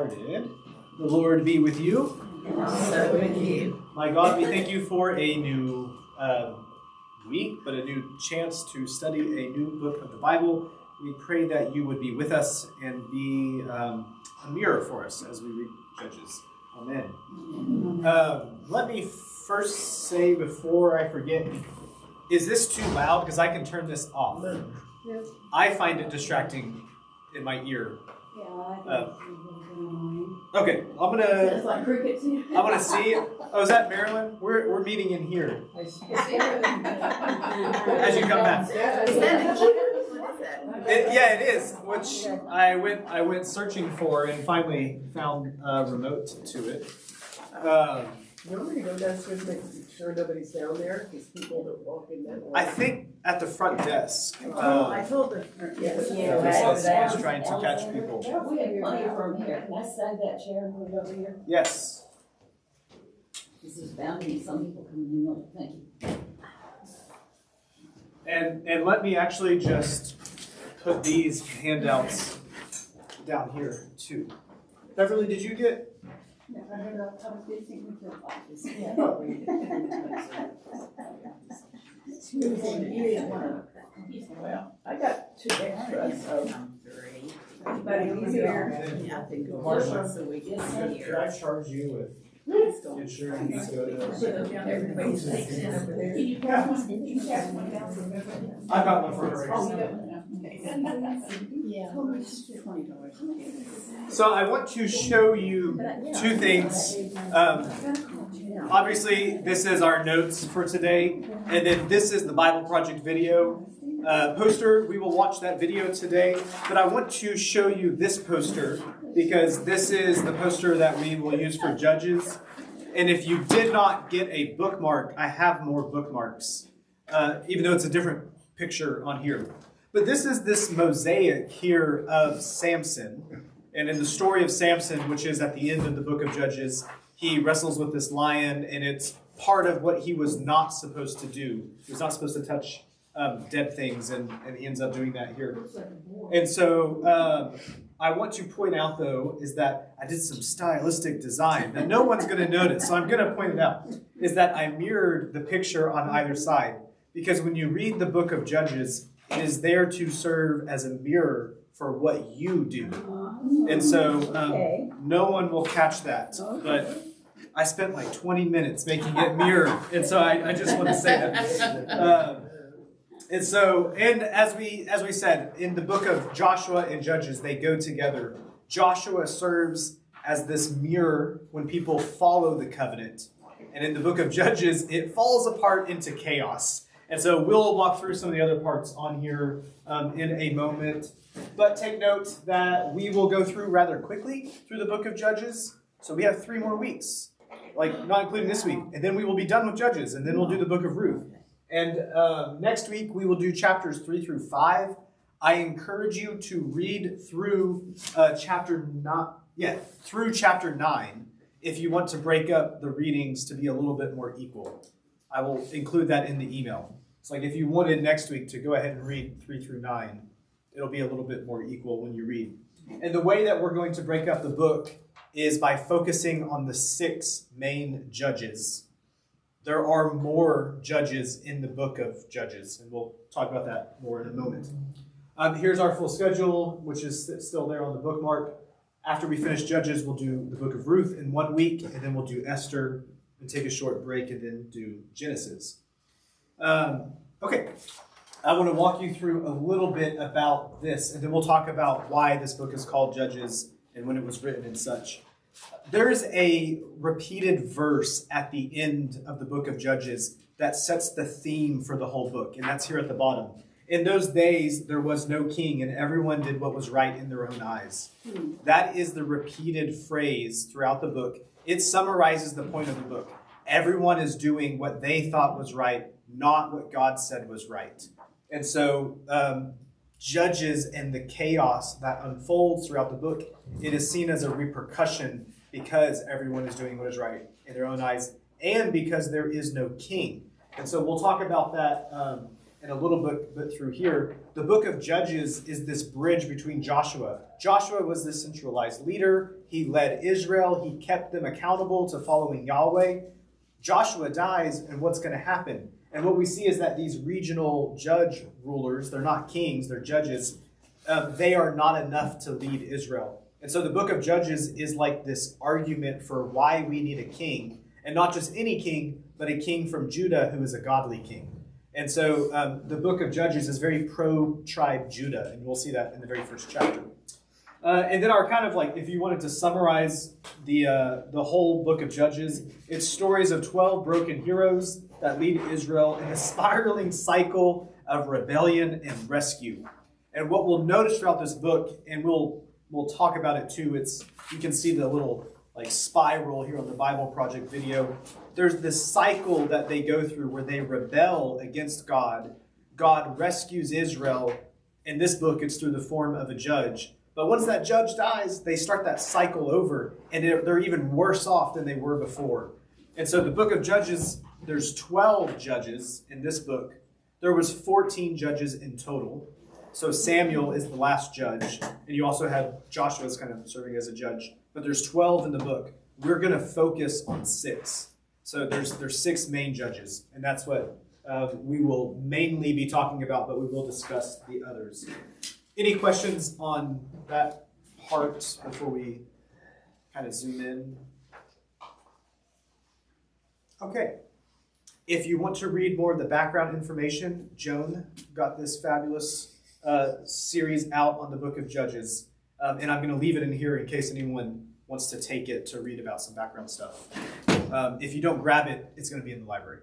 started. The Lord be with you. And also with you. My God, we thank you for a new week, but a new chance to study a new book of the Bible. We pray that you would be with us and be a mirror for us as we read Judges. Amen. Let me first say before I forget, is this too loud? Because I can turn this off. Yes. I find it distracting in my ear. Yeah, I think Okay, I'm it's gonna like cricket too. see. Oh, is that Marilyn? We're meeting in here as you come back. Is that a keynote? What is that? Yeah, it is. Which I went searching for and finally found a remote to it. You want me to go downstairs and make sure nobody's down there? Because people that walk in that way. I think at the front desk. I told them. Yes. I was trying to catch people. We have plenty of room here. Can I save that chair and put it over here? Yes. This is bound to be some people coming in. Thank you. And let me actually just put these handouts down here too. Beverly, did you get? I heard I was visiting with your office. Well, I got 2 extras, so. Anybody But here? Yeah, I think Marsha, so we get Should I charge you with insurance? Everybody's takes in over there. I got one for her. Yeah. $20. So I want to show you 2 things. Obviously, this is our notes for today, and then this is the Bible Project video poster. We will watch that video today, but I want to show you this poster because this is the poster that we will use for Judges. And if you did not get a bookmark, I have more bookmarks, even though it's a different picture on here. But this is this mosaic here of Samson. And in the story of Samson, which is at the end of the book of Judges, he wrestles with this lion, and it's part of what he was not supposed to do. He was not supposed to touch dead things, and he ends up doing that here. And so I want to point out, though, is that I did some stylistic design that no one's going to notice, so I'm going to point it out, is that I mirrored the picture on either side. Because when you read the book of Judges, it is there to serve as a mirror for what you do. And so no one will catch that. But I spent like 20 minutes making it mirror. And so I just want to say that. And as we said, in the book of Joshua and Judges, they go together. Joshua serves as this mirror when people follow the covenant. And in the book of Judges, it falls apart into chaos. And so we'll walk through some of the other parts on here in a moment. But take note that we will go through rather quickly through the book of Judges. So we have 3 more weeks, like not including this week. And then we will be done with Judges, and then we'll do the book of Ruth. And next week we will do chapters 3 through 5. I encourage you to read through chapter 9 if you want to break up the readings to be a little bit more equal. I will include that in the email. It's like if you wanted next week to go ahead and read 3 through 9, it'll be a little bit more equal when you read. And the way that we're going to break up the book is by focusing on the 6 main judges. There are more judges in the book of Judges, and we'll talk about that more in a moment. Here's our full schedule, which is still there on the bookmark. After we finish Judges, we'll do the book of Ruth in 1 week, and then we'll do Esther, and take a short break, and then do Genesis. Okay, I want to walk you through a little bit about this, and then we'll talk about why this book is called Judges and when it was written and such. There is a repeated verse at the end of the book of Judges that sets the theme for the whole book, and that's here at the bottom. In those days, there was no king, and everyone did what was right in their own eyes. That is the repeated phrase throughout the book. It summarizes the point of the book. Everyone is doing what they thought was right, not what God said was right. And so Judges and the chaos that unfolds throughout the book, it is seen as a repercussion because everyone is doing what is right in their own eyes and because there is no king. And so we'll talk about that and a little bit through here. The book of Judges is this bridge between Joshua. Joshua was the centralized leader. He led Israel. He kept them accountable to following Yahweh. Joshua dies, and what's going to happen? And what we see is that these regional judge rulers, they're not kings, they're judges, they are not enough to lead Israel. And so the book of Judges is like this argument for why we need a king, and not just any king, but a king from Judah who is a godly king. And so the book of Judges is very pro-tribe Judah, and we'll see that in the very first chapter. And then our kind of like, if you wanted to summarize the whole book of Judges, it's stories of 12 broken heroes that lead Israel in a spiraling cycle of rebellion and rescue. And what we'll notice throughout this book, and we'll talk about it too, you can see the little like spiral here on the Bible Project video. There's this cycle that they go through where they rebel against God. God rescues Israel. In this book, it's through the form of a judge. But once that judge dies, they start that cycle over, and they're even worse off than they were before. And so the book of Judges, there's 12 judges in this book. There was 14 judges in total. So Samuel is the last judge, and you also have Joshua's kind of serving as a judge. But there's 12 in the book. We're going to focus on 6. So there's 6 main judges, and that's what we will mainly be talking about, but we will discuss the others. Any questions on that part before we kind of zoom in? Okay. If you want to read more of the background information, Joan got this fabulous series out on the book of Judges. And I'm going to leave it in here in case anyone wants to take it to read about some background stuff. If you don't grab it, it's going to be in the library.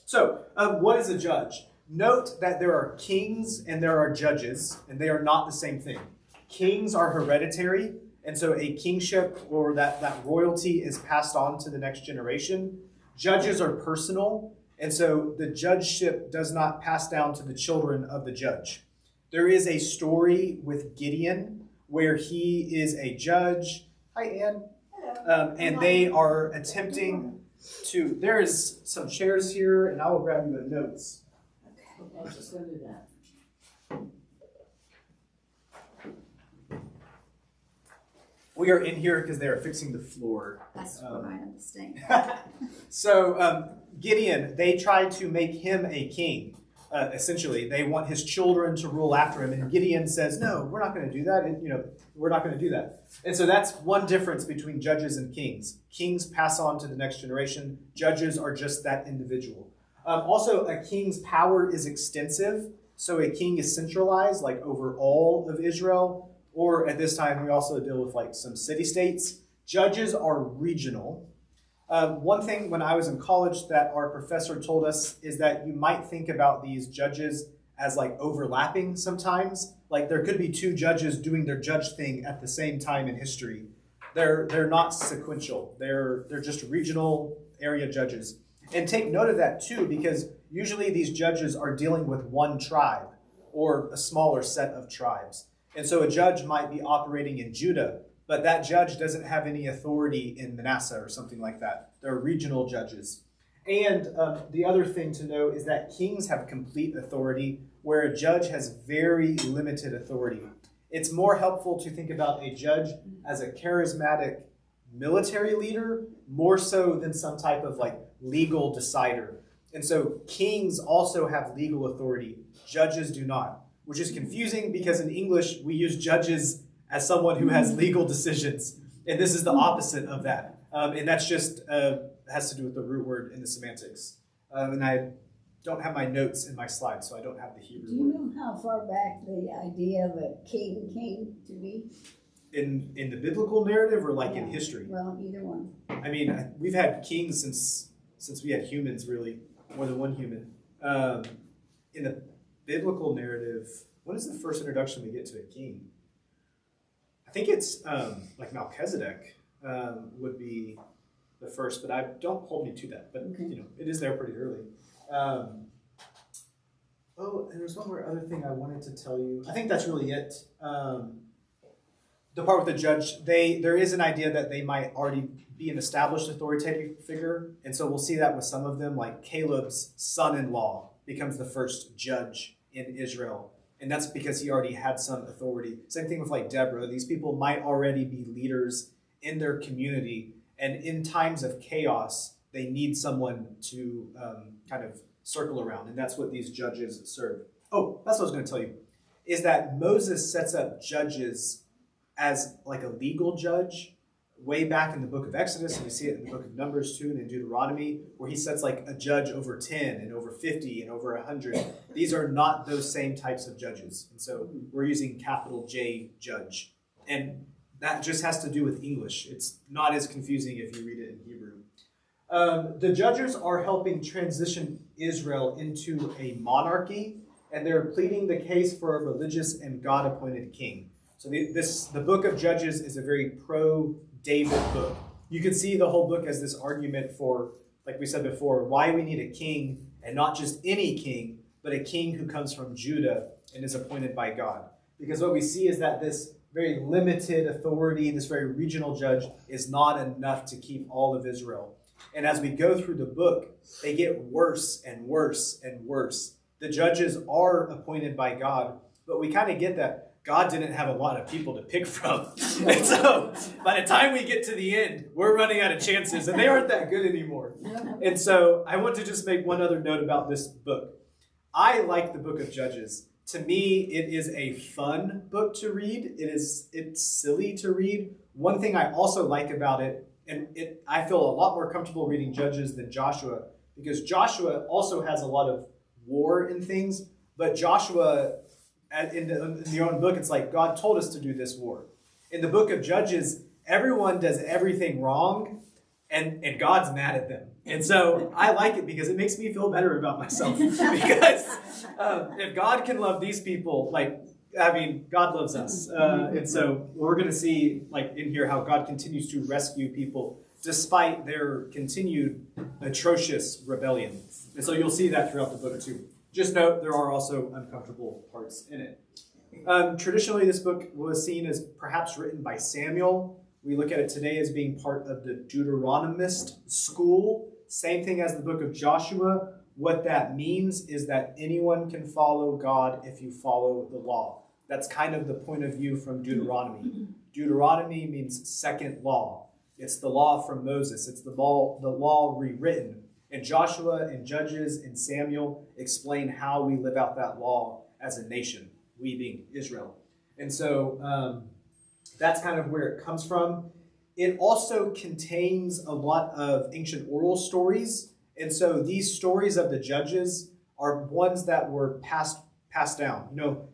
So, what is a judge? Note that there are kings and there are judges, and they are not the same thing. Kings are hereditary, and so a kingship or that royalty is passed on to the next generation. Judges are personal, and so the judgeship does not pass down to the children of the judge. There is a story with Gideon where he is a judge. Hi, Ann. And they are attempting to, there is some chairs here, and I will grab you the notes. I was just gonna do that. We are in here because they are fixing the floor. That's what I understand. So Gideon, they tried to make him a king. Essentially, they want his children to rule after him, and Gideon says, "No, we're not going to do that. We're not going to do that." And so that's one difference between judges and kings. Kings pass on to the next generation. Judges are just that individual. Also, a king's power is extensive. So a king is centralized, like over all of Israel. Or at this time, we also deal with like some city-states. Judges are regional. One thing when I was in college that our professor told us is that you might think about these judges as like overlapping sometimes. Like there could be 2 judges doing their judge thing at the same time in history. They're not sequential. They're just regional area judges. And take note of that too, because usually these judges are dealing with one tribe or a smaller set of tribes. And so a judge might be operating in Judah, but that judge doesn't have any authority in Manasseh or something like that. They're regional judges. And the other thing to know is that kings have complete authority, where a judge has very limited authority. It's more helpful to think about a judge as a charismatic military leader, more so than some type of like legal decider. And so kings also have legal authority. Judges do not, which is confusing because in English we use judges as someone who has legal decisions. And this is the opposite of that. And that's just has to do with the root word in the semantics. And I don't have my notes in my slides, so I don't have the Hebrew Do you word. know how far back the idea of a king came to be? In the biblical narrative or like in history? Well, either one. I mean, we've had kings since we had humans, really, more than one human. In the biblical narrative, when is the first introduction we get to a king? I think it's like Melchizedek would be the first, but don't hold me to that. But Okay. it is there pretty early. And there's one more other thing I wanted to tell you. I think that's really it. The part with the judge, there is an idea that they might already be an established authoritative figure, and so we'll see that with some of them, like Caleb's son-in-law. becomes the first judge in Israel. And that's because he already had some authority. Same thing with like Deborah. These people might already be leaders in their community. And in times of chaos, they need someone to kind of circle around. And that's what these judges serve. Oh, that's what I was going to tell you. Is that Moses sets up judges as like a legal judge way back in the book of Exodus, and you see it in the book of Numbers too, and in Deuteronomy, where he sets like a judge over 10 and over 50 and over 100. These are not those same types of judges. And so we're using capital J judge. And that just has to do with English. It's not as confusing if you read it in Hebrew. The judges are helping transition Israel into a monarchy, and they're pleading the case for a religious and God-appointed king. So the book of Judges is a very pro-David book. You could see the whole book as this argument for, like we said before, why we need a king, and not just any king, but a king who comes from Judah and is appointed by God. Because what we see is that this very limited authority, this very regional judge, is not enough to keep all of Israel. And as we go through the book, they get worse and worse and worse. The judges are appointed by God, but we kind of get that God didn't have a lot of people to pick from. And so by the time we get to the end, we're running out of chances, and they aren't that good anymore. And so I want to just make one other note about this book. I like the book of Judges. To me, it is a fun book to read. It's silly to read. One thing I also like about it, and I feel a lot more comfortable reading Judges than Joshua, because Joshua also has a lot of war and things, but Joshua, in the own book, it's like God told us to do this war. In the book of Judges, everyone does everything wrong, and God's mad at them. And so I like it because it makes me feel better about myself. Because if God can love these people, God loves us. And so we're going to see, in here, how God continues to rescue people despite their continued atrocious rebellion. And so you'll see that throughout the book too. Just note, there are also uncomfortable parts in it. Traditionally, this book was seen as perhaps written by Samuel. We look at it today as being part of the Deuteronomist school. Same thing as the book of Joshua. What that means is that anyone can follow God if you follow the law. That's kind of the point of view from Deuteronomy. Deuteronomy means second law. It's the law from Moses. It's the law rewritten. And Joshua and Judges and Samuel explain how we live out that law as a nation, we being Israel. And so that's kind of where it comes from. It also contains a lot of ancient oral stories. And so these stories of the Judges are ones that were passed down.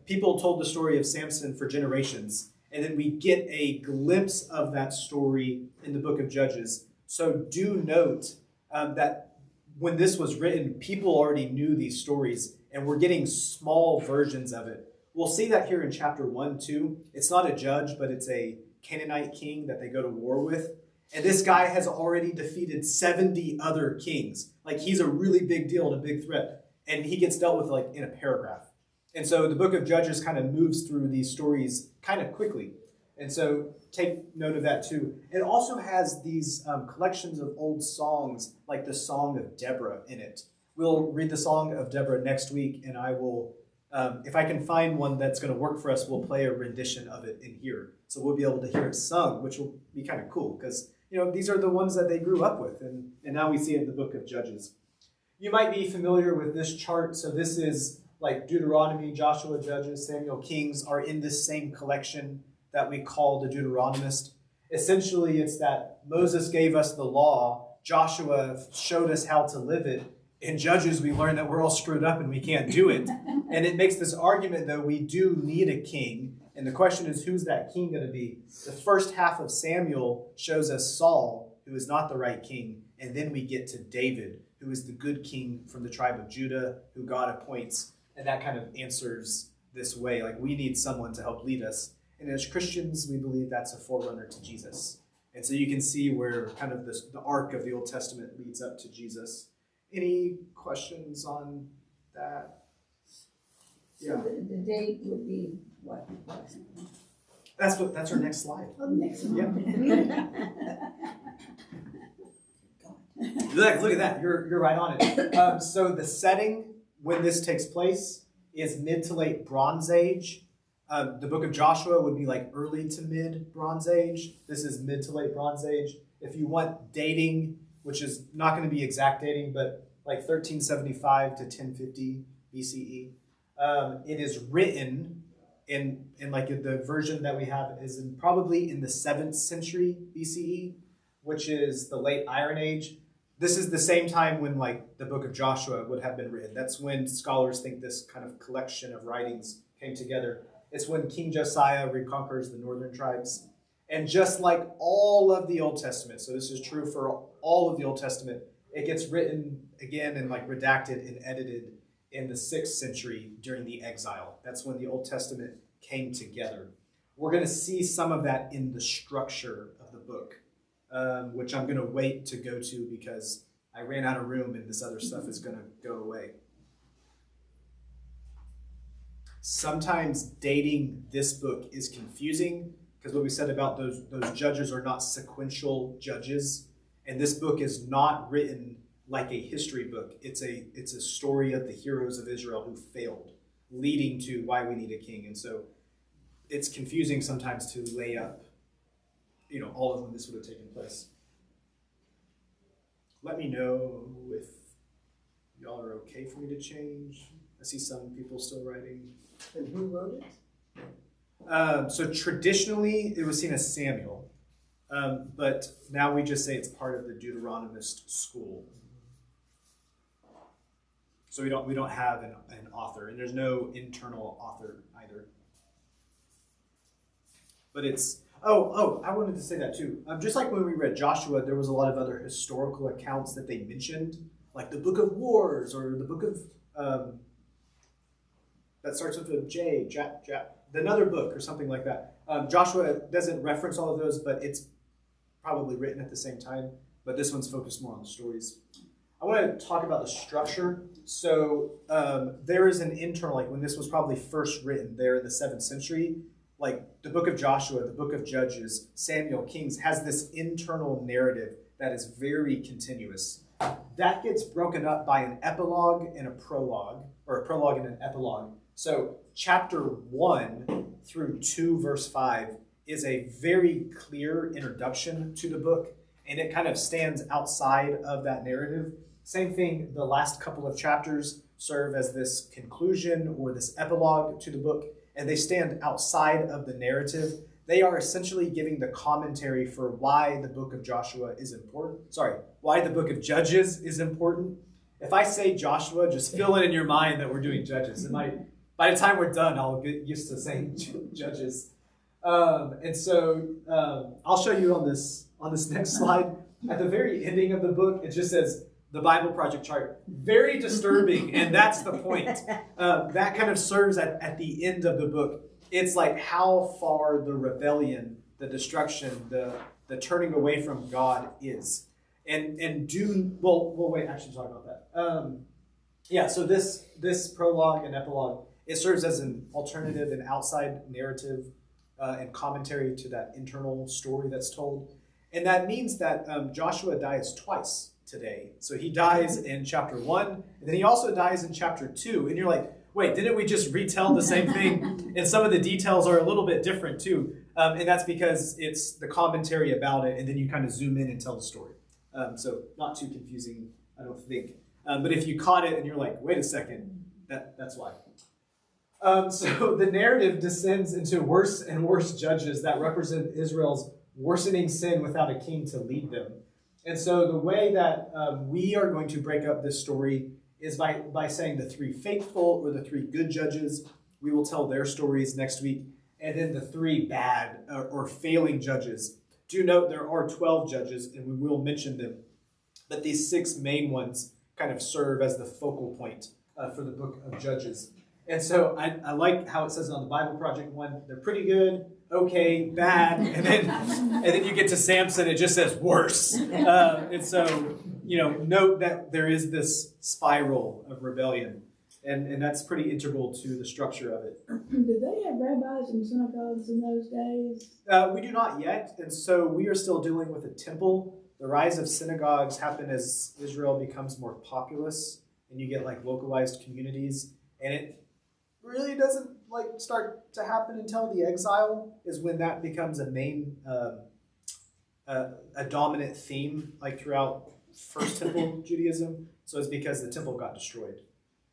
People told the story of Samson for generations. And then we get a glimpse of that story in the book of Judges. So do note that when this was written, people already knew these stories, and we're getting small versions of it. We'll see that here in chapter 1, too. It's not a judge, but it's a Canaanite king that they go to war with. And this guy has already defeated 70 other kings. He's a really big deal and a big threat. And he gets dealt with, in a paragraph. And so the book of Judges kind of moves through these stories kind of quickly. And so take note of that too. It also has these collections of old songs, like the Song of Deborah in it. We'll read the Song of Deborah next week, and I will, if I can find one that's going to work for us, we'll play a rendition of it in here. So we'll be able to hear it sung, which will be kind of cool, because these are the ones that they grew up with, and now we see it in the book of Judges. You might be familiar with this chart. So this is like Deuteronomy, Joshua, Judges, Samuel, Kings are in this same collection that we call the Deuteronomist. Essentially, it's that Moses gave us the law, Joshua showed us how to live it. In Judges, we learn that we're all screwed up and we can't do it. And it makes this argument, though, we do need a king. And the question is, who's that king going to be? The first half of Samuel shows us Saul, who is not the right king. And then we get to David, who is the good king from the tribe of Judah, who God appoints. And that kind of answers this way. We need someone to help lead us. And as Christians, we believe that's a forerunner to Jesus. And so you can see where kind of the arc of the Old Testament leads up to Jesus. Any questions on that? So the date would be what? That's our next slide. Oh, next one. Look at that. You're right on it. So the setting when this takes place is mid to late Bronze Age. The book of Joshua would be like early to mid Bronze Age. This is mid to late Bronze Age. If you want dating, which is not going to be exact dating, but like 1375 to 1050 BCE, it is written in like the version that we have is probably in the 7th century BCE, which is the late Iron Age. This is the same time when like the book of Joshua would have been written. That's when scholars think this kind of collection of writings came together. It's when King Josiah reconquers the northern tribes. And just like all of the Old Testament, so this is true for all of the Old Testament, it gets written again and like redacted and edited in the 6th century during the exile. That's when the Old Testament came together. We're going to see some of that in the structure of the book, which I'm going to wait to go to because I ran out of room and this other stuff is going to go away. Sometimes dating this book is confusing because what we said about those judges are not sequential judges, and this book is not written like a history book. It's a story of the heroes of Israel who failed, leading to why we need a king. And so it's confusing sometimes to lay up, all of when this would have taken place. Let me know if y'all are okay for me to change. I see some people still writing. And who wrote it? So traditionally, it was seen as Samuel, but now we just say it's part of the Deuteronomist school. So we don't have an author, and there's no internal author either. But it's I wanted to say that too. Just like when we read Joshua, there was a lot of other historical accounts that they mentioned, like the Book of Wars or the Book of that starts with a J, another book or something like that. Joshua doesn't reference all of those, but it's probably written at the same time. But this one's focused more on the stories. I want to talk about the structure. So there is an internal, like when this was probably first written there in the 7th century, like the book of Joshua, the book of Judges, Samuel, Kings, has this internal narrative that is very continuous. That gets broken up by an epilogue and a prologue, or a prologue and an epilogue. So chapter 1 through 2, verse 5 is a very clear introduction to the book, and it kind of stands outside of that narrative. Same thing, the last couple of chapters serve as this conclusion or this epilogue to the book, and they stand outside of the narrative. They are essentially giving the commentary for why the book of Joshua is important. Why the book of Judges is important. If I say Joshua, just fill it in your mind that we're doing Judges. By the time we're done, I'll get used to saying Judges. And so I'll show you on this next slide. At the very ending of the book, it just says the Bible Project chart. Very disturbing, and that's the point. That kind of serves at the end of the book. It's like how far the rebellion, the destruction, the turning away from God is. We'll wait, actually talk about that. So this prologue and epilogue, it serves as an alternative and outside narrative and commentary to that internal story that's told. And that means that Joshua dies twice today. So he dies in chapter 1, and then he also dies in chapter 2. And you're like, wait, didn't we just retell the same thing? And some of the details are a little bit different too. And that's because it's the commentary about it, and then you kind of zoom in and tell the story. So not too confusing, I don't think. But if you caught it and you're like, wait a second, that's why. So the narrative descends into worse and worse judges that represent Israel's worsening sin without a king to lead them. And so the way that we are going to break up this story is by saying the 3 faithful or the 3 good judges. We will tell their stories next week. And then the 3 bad or failing judges. Do note there are 12 judges, and we will mention them. But these 6 main ones kind of serve as the focal point for the book of Judges. And so I like how it says on the Bible Project one, they're pretty good, okay, bad, and then you get to Samson, it just says worse. And so, note that there is this spiral of rebellion, and that's pretty integral to the structure of it. Did they have rabbis and synagogues in those days? We do not yet, and so we are still dealing with the temple. The rise of synagogues happened as Israel becomes more populous. and you get like localized communities, and it really doesn't like start to happen until the exile is when that becomes a main a dominant theme like throughout First Temple Judaism. So it's because the temple got destroyed,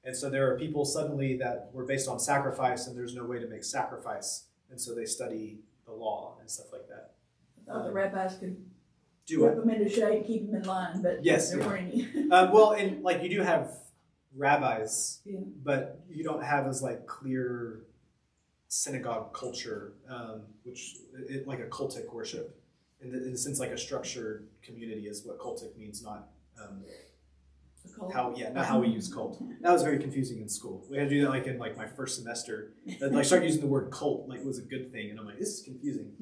and so there are people suddenly that were based on sacrifice, and there's no way to make sacrifice, and so they study the law and stuff like that. I thought the rabbis could Do whip it. them into shape, keep them in line, but Yes, there yeah. weren't any. Well, and like you do have rabbis, Yeah. but you don't have as like clear synagogue culture, which like a cultic worship, in the sense like a structured community is what cultic means, not not how we use cult. That was very confusing in school. We had to do that like in like my first semester. Like start using the word cult like it was a good thing, and I'm like, this is confusing.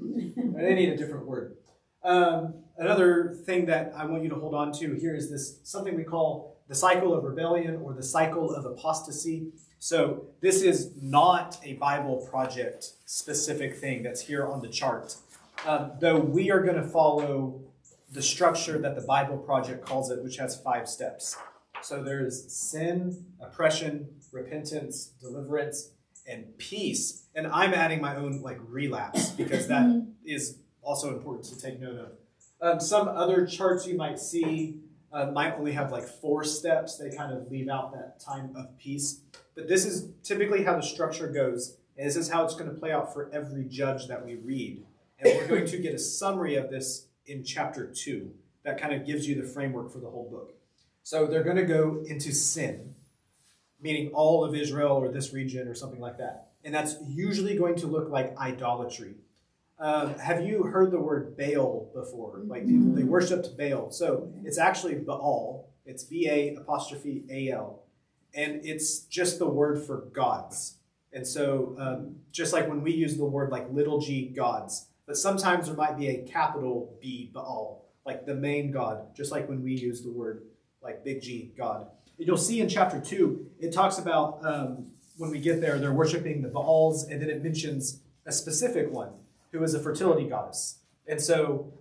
I need a different word. Another thing that I want you to hold on to here is this something we call the cycle of rebellion or the cycle of apostasy. So this is not a Bible Project specific thing that's here on the chart, though we are going to follow the structure that the Bible Project calls it, which has 5 steps. So there's sin, oppression, repentance, deliverance, and peace. And I'm adding my own like relapse because that is also important to take note of. Some other charts you might see might only have like 4 steps. They kind of leave out that time of peace. But this is typically how the structure goes. And this is how it's going to play out for every judge that we read. And we're going to get a summary of this in chapter 2 that kind of gives you the framework for the whole book. So they're going to go into sin, meaning all of Israel or this region or something like that. And that's usually going to look like idolatry. Have you heard the word Baal before? Like people, they worshipped Baal. So it's actually Baal. It's B-A''A-L. And it's just the word for gods. And so just like when we use the word like little g gods, but sometimes there might be a capital B, Baal, like the main god, just like when we use the word like big G, God. And you'll see in chapter 2, it talks about when we get there, they're worshiping the Baals, and then it mentions a specific one who is a fertility goddess. And so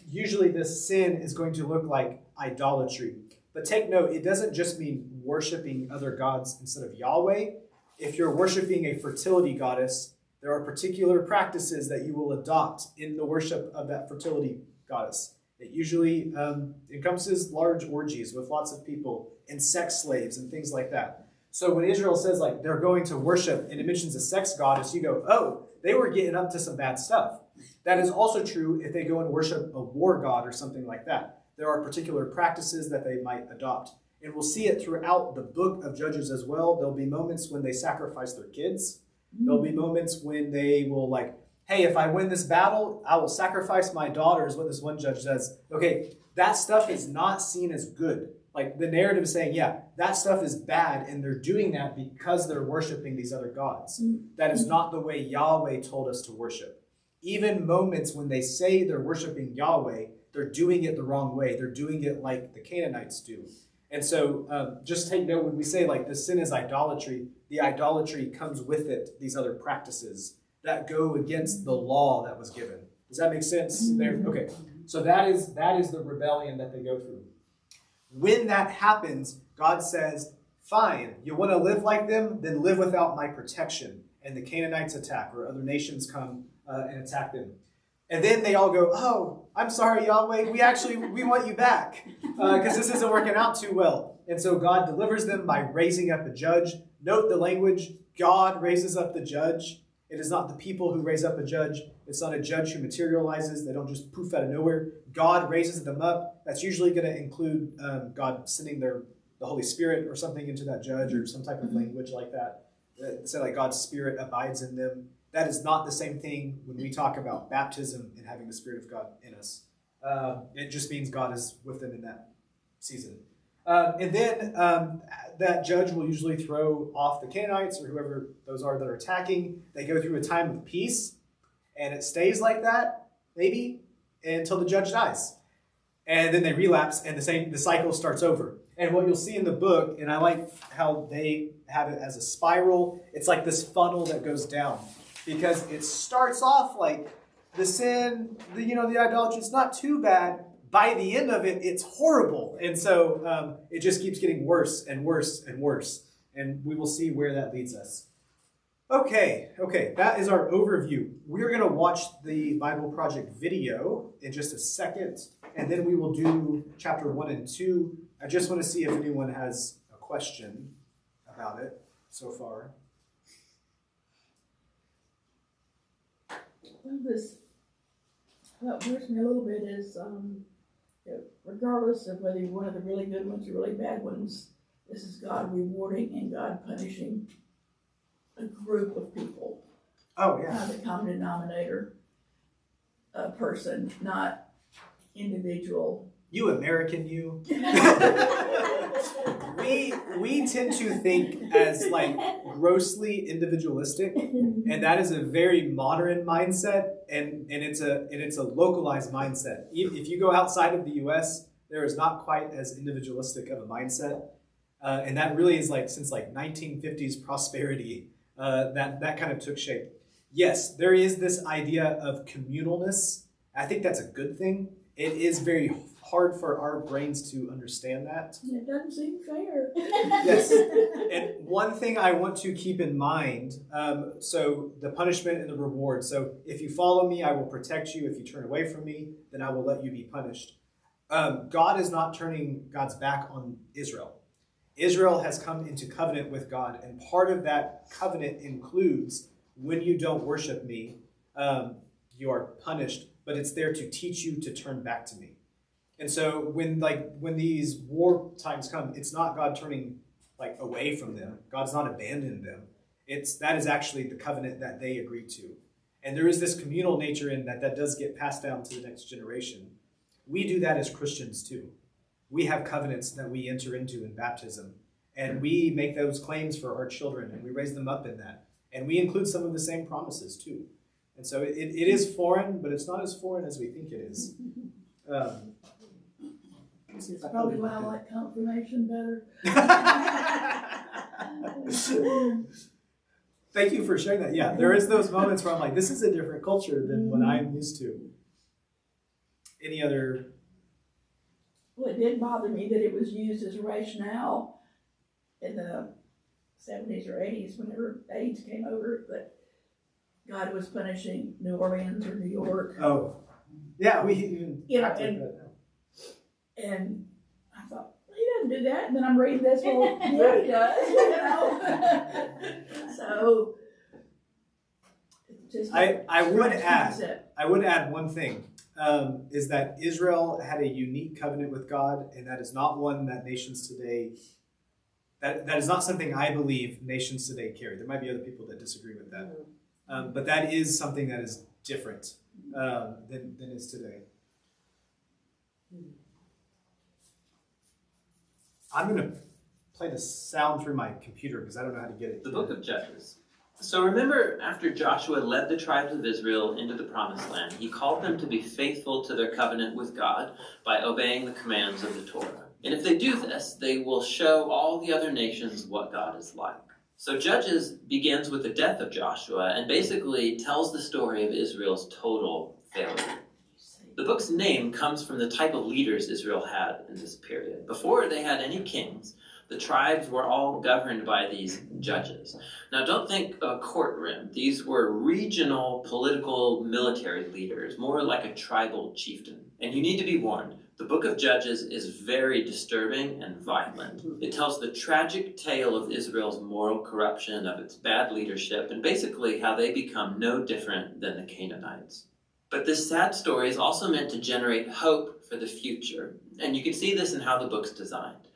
usually this sin is going to look like idolatry. But take note, it doesn't just mean worshiping other gods instead of Yahweh. If you're worshiping a fertility goddess, there are particular practices that you will adopt in the worship of that fertility goddess. It usually encompasses large orgies with lots of people and sex slaves and things like that. So when Israel says like they're going to worship and it mentions a sex goddess, you go, oh, they were getting up to some bad stuff. That is also true if they go and worship a war god or something like that. There are particular practices that they might adopt. And we'll see it throughout the book of Judges as well. There'll be moments when they sacrifice their kids. There'll be moments when they will like, hey, if I win this battle, I will sacrifice my daughter, is what this one judge says. Okay, that stuff is not seen as good. Like the narrative is saying, yeah, that stuff is bad, and they're doing that because they're worshiping these other gods. That is not the way Yahweh told us to worship. Even moments when they say they're worshiping Yahweh, they're doing it the wrong way. They're doing it like the Canaanites do. And so just take note when we say like the sin is idolatry, the idolatry comes with it, these other practices that go against the law that was given. Does that make sense? There, okay. So that is the rebellion that they go through. When that happens, God says, fine, you want to live like them? Then live without my protection. And the Canaanites attack, or other nations come and attack them. And then they all go, oh, I'm sorry, Yahweh, we want you back because this isn't working out too well. And so God delivers them by raising up a judge. Note the language, God raises up the judge. It is not the people who raise up a judge. It's not a judge who materializes. They don't just poof out of nowhere. God raises them up. That's usually going to include God sending the Holy Spirit or something into that judge or some type of language like that. Say like God's Spirit abides in them. That is not the same thing when we talk about baptism and having the Spirit of God in us. It just means God is with them in that season. And then that judge will usually throw off the Canaanites or whoever those are that are attacking. They go through a time of peace, and it stays like that, maybe, until the judge dies. And then they relapse, and the cycle starts over. And what you'll see in the book, and I like how they have it as a spiral, it's like this funnel that goes down. Because it starts off like the sin, the idolatry, it's not too bad, by the end of it, it's horrible. And so it just keeps getting worse and worse and worse. And we will see where that leads us. Okay, that is our overview. We're going to watch the Bible Project video in just a second, and then we will do chapter 1 and 2. I just want to see if anyone has a question about it so far. Well, what worries me a little bit is, regardless of whether you're one of the really good ones or really bad ones, this is God rewarding and God punishing a group of people. Oh, yeah. Not the common denominator person, not individual. You American, you. we tend to think as like grossly individualistic, and that is a very modern mindset, and it's a localized mindset. If you go outside of the U.S., there is not quite as individualistic of a mindset, and that really is like since like 1950s prosperity that kind of took shape. Yes, there is this idea of communalness. I think that's a good thing. It is very hard for our brains to understand that. It doesn't seem fair. Yes. And one thing I want to keep in mind, so the punishment and the reward. So if you follow me, I will protect you. If you turn away from me, then I will let you be punished. God is not turning God's back on Israel. Israel has come into covenant with God, and part of that covenant includes when you don't worship me, you are punished, but it's there to teach you to turn back to me. And so when these war times come, it's not God turning like away from them. God's not abandoning them. That is actually the covenant that they agreed to. And there is this communal nature in that does get passed down to the next generation. We do that as Christians too. We have covenants that we enter into in baptism, and we make those claims for our children, and we raise them up in that. And we include some of the same promises too. And so it is foreign, but it's not as foreign as we think it is. It's probably why I like confirmation better. Thank you for sharing that. Yeah, there is those moments where I'm like, this is a different culture than what I'm used to. Any other? Well, it did bother me that it was used as a rationale in the 70s or 80s whenever AIDS came over, that God was punishing New Orleans or New York. Oh, yeah, we even Yeah, and I thought, well, he doesn't do that. And then I'm reading this, well, yeah, he does. You know? So, it's just I would strange add concept. one thing, is that Israel had a unique covenant with God, and that is not one that nations today, that is not something I believe nations today carry. There might be other people that disagree with that. But that is something that is different than is today. I'm going to play the sound through my computer because I don't know how to get it. The book of Judges. So remember, after Joshua led the tribes of Israel into the promised land, he called them to be faithful to their covenant with God by obeying the commands of the Torah. And if they do this, they will show all the other nations what God is like. So Judges begins with the death of Joshua and basically tells the story of Israel's total failure. The book's name comes from the type of leaders Israel had in this period. Before they had any kings, the tribes were all governed by these judges. Now, don't think of a courtroom. These were regional, political, military leaders, more like a tribal chieftain. And you need to be warned, the book of Judges is very disturbing and violent. It tells the tragic tale of Israel's moral corruption, of its bad leadership, and basically how they become no different than the Canaanites. But this sad story is also meant to generate hope for the future. And you can see this in how the book's designed.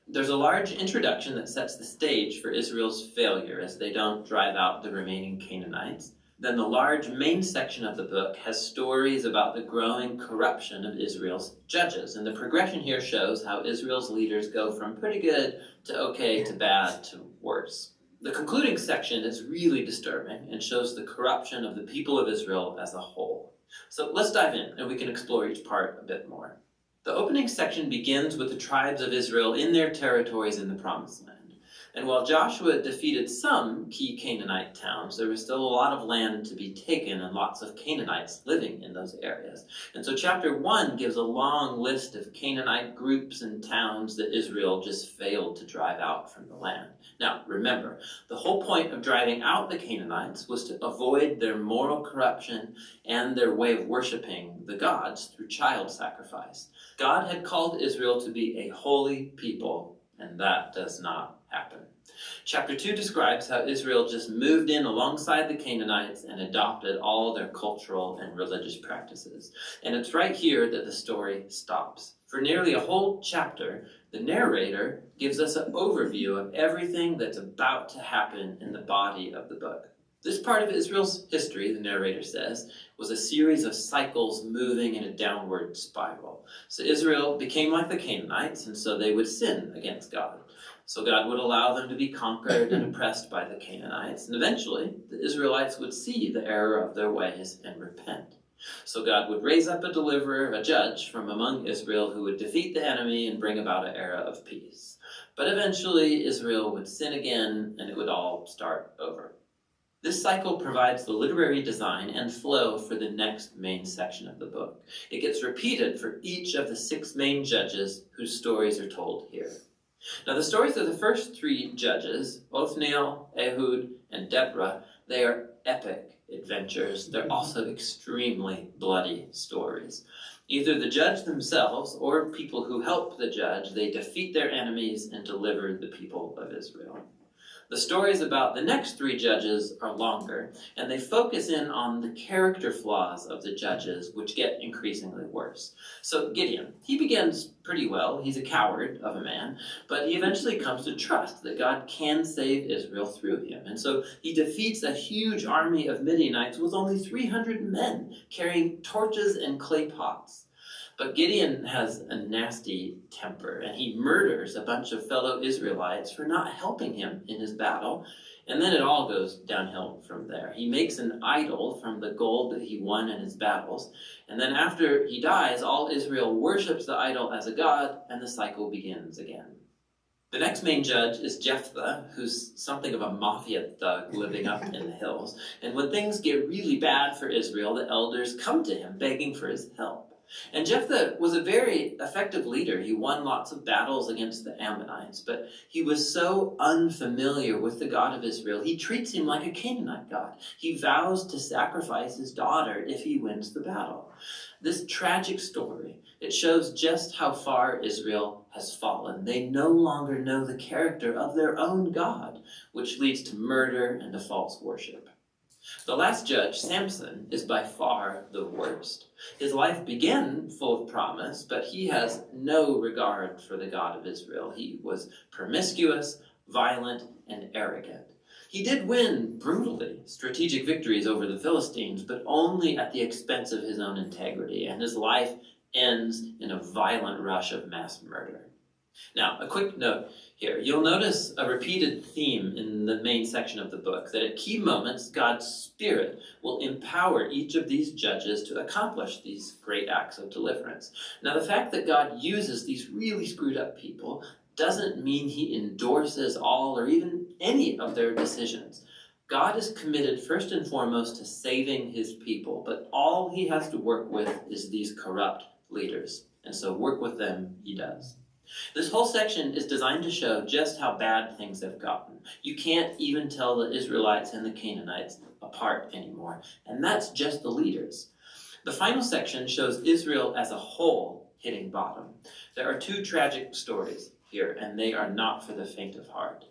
There's a large introduction that sets the stage for Israel's failure as they don't drive out the remaining Canaanites. Then the large main section of the book has stories about the growing corruption of Israel's judges. And the progression here shows how Israel's leaders go from pretty good to okay to bad to worse. The concluding section is really disturbing and shows the corruption of the people of Israel as a whole. So let's dive in and we can explore each part a bit more. The opening section begins with the tribes of Israel in their territories in the Promised Land. And while Joshua defeated some key Canaanite towns, there was still a lot of land to be taken and lots of Canaanites living in those areas. And so chapter 1 gives a long list of Canaanite groups and towns that Israel just failed to drive out from the land. Now, remember, the whole point of driving out the Canaanites was to avoid their moral corruption and their way of worshiping the gods through child sacrifice. God had called Israel to be a holy people, and that does not happen. Chapter 2 describes how Israel just moved in alongside the Canaanites and adopted all their cultural and religious practices. And it's right here that the story stops. For nearly a whole chapter, the narrator gives us an overview of everything that's about to happen in the body of the book. This part of Israel's history, the narrator says, was a series of cycles moving in a downward spiral. So Israel became like the Canaanites, and so they would sin against God. So God would allow them to be conquered and oppressed by the Canaanites, and eventually the Israelites would see the error of their ways and repent. So God would raise up a deliverer, a judge from among Israel who would defeat the enemy and bring about an era of peace. But eventually Israel would sin again, and it would all start over. This cycle provides the literary design and flow for the next main section of the book. It gets repeated for each of the 6 main judges whose stories are told here. Now, the stories of the first 3 judges, Othniel, Ehud, and Deborah, they are epic adventures. They're also extremely bloody stories. Either the judge themselves or people who help the judge, they defeat their enemies and deliver the people of Israel. The stories about the next 3 judges are longer, and they focus in on the character flaws of the judges, which get increasingly worse. So Gideon, he begins pretty well. He's a coward of a man, but he eventually comes to trust that God can save Israel through him. And so he defeats a huge army of Midianites with only 300 men carrying torches and clay pots. But Gideon has a nasty temper, and he murders a bunch of fellow Israelites for not helping him in his battle. And then it all goes downhill from there. He makes an idol from the gold that he won in his battles. And then after he dies, all Israel worships the idol as a god, and the cycle begins again. The next main judge is Jephthah, who's something of a mafia thug living up in the hills. And when things get really bad for Israel, the elders come to him begging for his help. And Jephthah was a very effective leader. He won lots of battles against the Ammonites, but he was so unfamiliar with the God of Israel, he treats him like a Canaanite god. He vows to sacrifice his daughter if he wins the battle. This tragic story, it shows just how far Israel has fallen. They no longer know the character of their own God, which leads to murder and to false worship. The last judge, Samson, is by far the worst. His life began full of promise, but he has no regard for the God of Israel. He was promiscuous, violent, and arrogant. He did win brutally strategic victories over the Philistines, but only at the expense of his own integrity, and his life ends in a violent rush of mass murder. Now, a quick note here. You'll notice a repeated theme in the main section of the book, that at key moments, God's Spirit will empower each of these judges to accomplish these great acts of deliverance. Now, the fact that God uses these really screwed up people doesn't mean he endorses all or even any of their decisions. God is committed first and foremost to saving his people, but all he has to work with is these corrupt leaders. And so work with them he does. This whole section is designed to show just how bad things have gotten. You can't even tell the Israelites and the Canaanites apart anymore. And that's just the leaders. The final section shows Israel as a whole hitting bottom. There are 2 tragic stories here, and they are not for the faint of heart.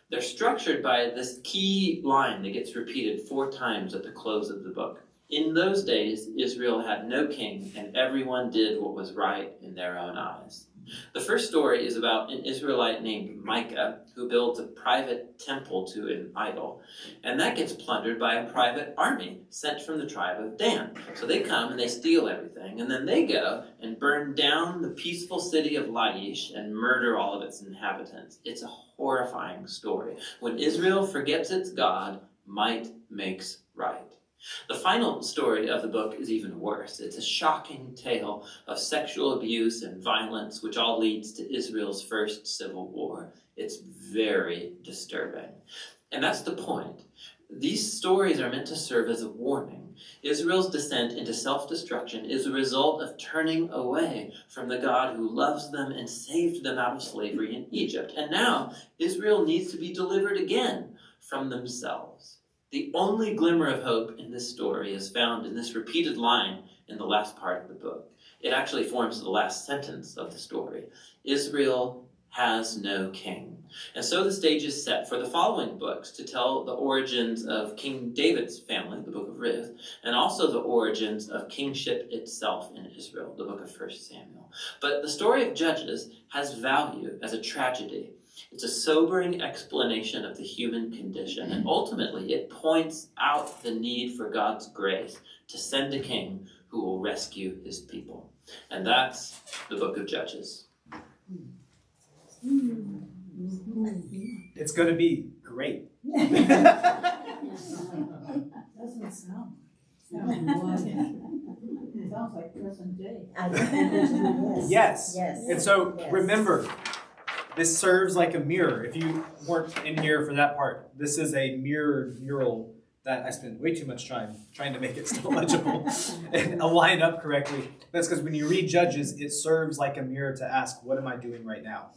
They're structured by this key line that gets repeated 4 times at the close of the book. In those days, Israel had no king, and everyone did what was right in their own eyes. The first story is about an Israelite named Micah who builds a private temple to an idol. And that gets plundered by a private army sent from the tribe of Dan. So they come and they steal everything, and then they go and burn down the peaceful city of Laish and murder all of its inhabitants. It's a horrifying story. When Israel forgets its God, might makes right. The final story of the book is even worse. It's a shocking tale of sexual abuse and violence, which all leads to Israel's first civil war. It's very disturbing. And that's the point. These stories are meant to serve as a warning. Israel's descent into self-destruction is a result of turning away from the God who loves them and saved them out of slavery in Egypt. And now Israel needs to be delivered again from themselves. The only glimmer of hope in this story is found in this repeated line in the last part of the book. It actually forms the last sentence of the story. Israel has no king. And so the stage is set for the following books to tell the origins of King David's family, the book of Ruth, and also the origins of kingship itself in Israel, the book of 1 Samuel. But the story of Judges has value as a tragedy. It's a sobering explanation of the human condition, and ultimately it points out the need for God's grace to send a king who will rescue his people. And that's the book of Judges. It's going to be great. Doesn't sound sounds like present day. Yes. Yes. And so Yes. remember, this serves like a mirror. If you weren't in here for that part, this is a mural that I spent way too much time trying to make it still legible and align up correctly. That's because when you read Judges, it serves like a mirror to ask, what am I doing right now?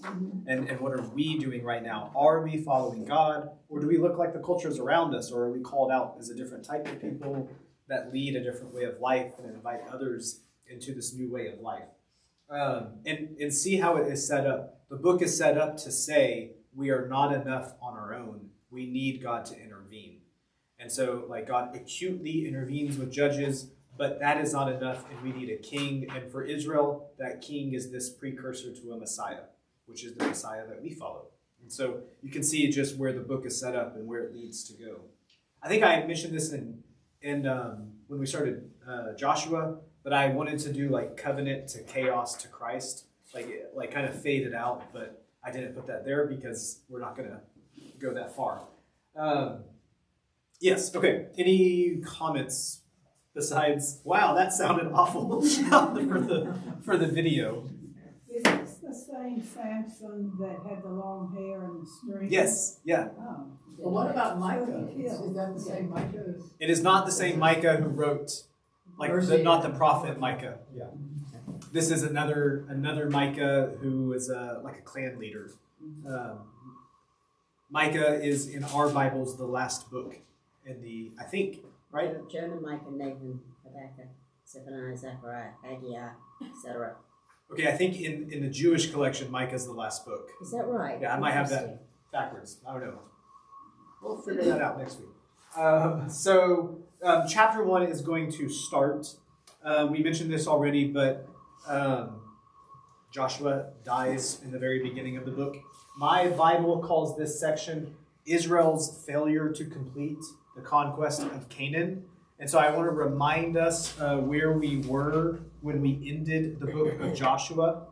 And what are we doing right now? Are we following God? Or do we look like the cultures around us? Or are we called out as a different type of people that lead a different way of life and invite others into this new way of life? And see how it is set up. The book is set up to say we are not enough on our own. We need God to intervene. And so, like, God acutely intervenes with Judges, but that is not enough, and we need a king. And for Israel, that king is this precursor to a Messiah, which is the Messiah that we follow. And so you can see just where the book is set up and where it leads to go. I think I mentioned this in when we started Joshua, but I wanted to do like covenant to chaos to Christ, like kind of fade it out, but I didn't put that there because we're not going to go that far. Yes, okay. Any comments besides, wow, that sounded awful for the video? Is this the same Samson that had the long hair and the string? Yes, yeah. Oh. Well, what about Micah? Is that the same Micah? It is not the same Micah who wrote, not the prophet Micah. Yeah. This is another Micah who is like a clan leader. Micah is in our Bibles the last book in the, I think, right? Jonah, Micah, Nathan, Habakkuk, Zephaniah, Zechariah, Haggai, etc. Okay, I think in the Jewish collection, Micah is the last book. Is that right? Yeah, I might have that backwards. I don't know. We'll figure that out next week. Chapter 1 is going to start. We mentioned this already, but Joshua dies in the very beginning of the book. My Bible calls this section Israel's failure to complete the conquest of Canaan. And so I want to remind us where we were when we ended the book of Joshua,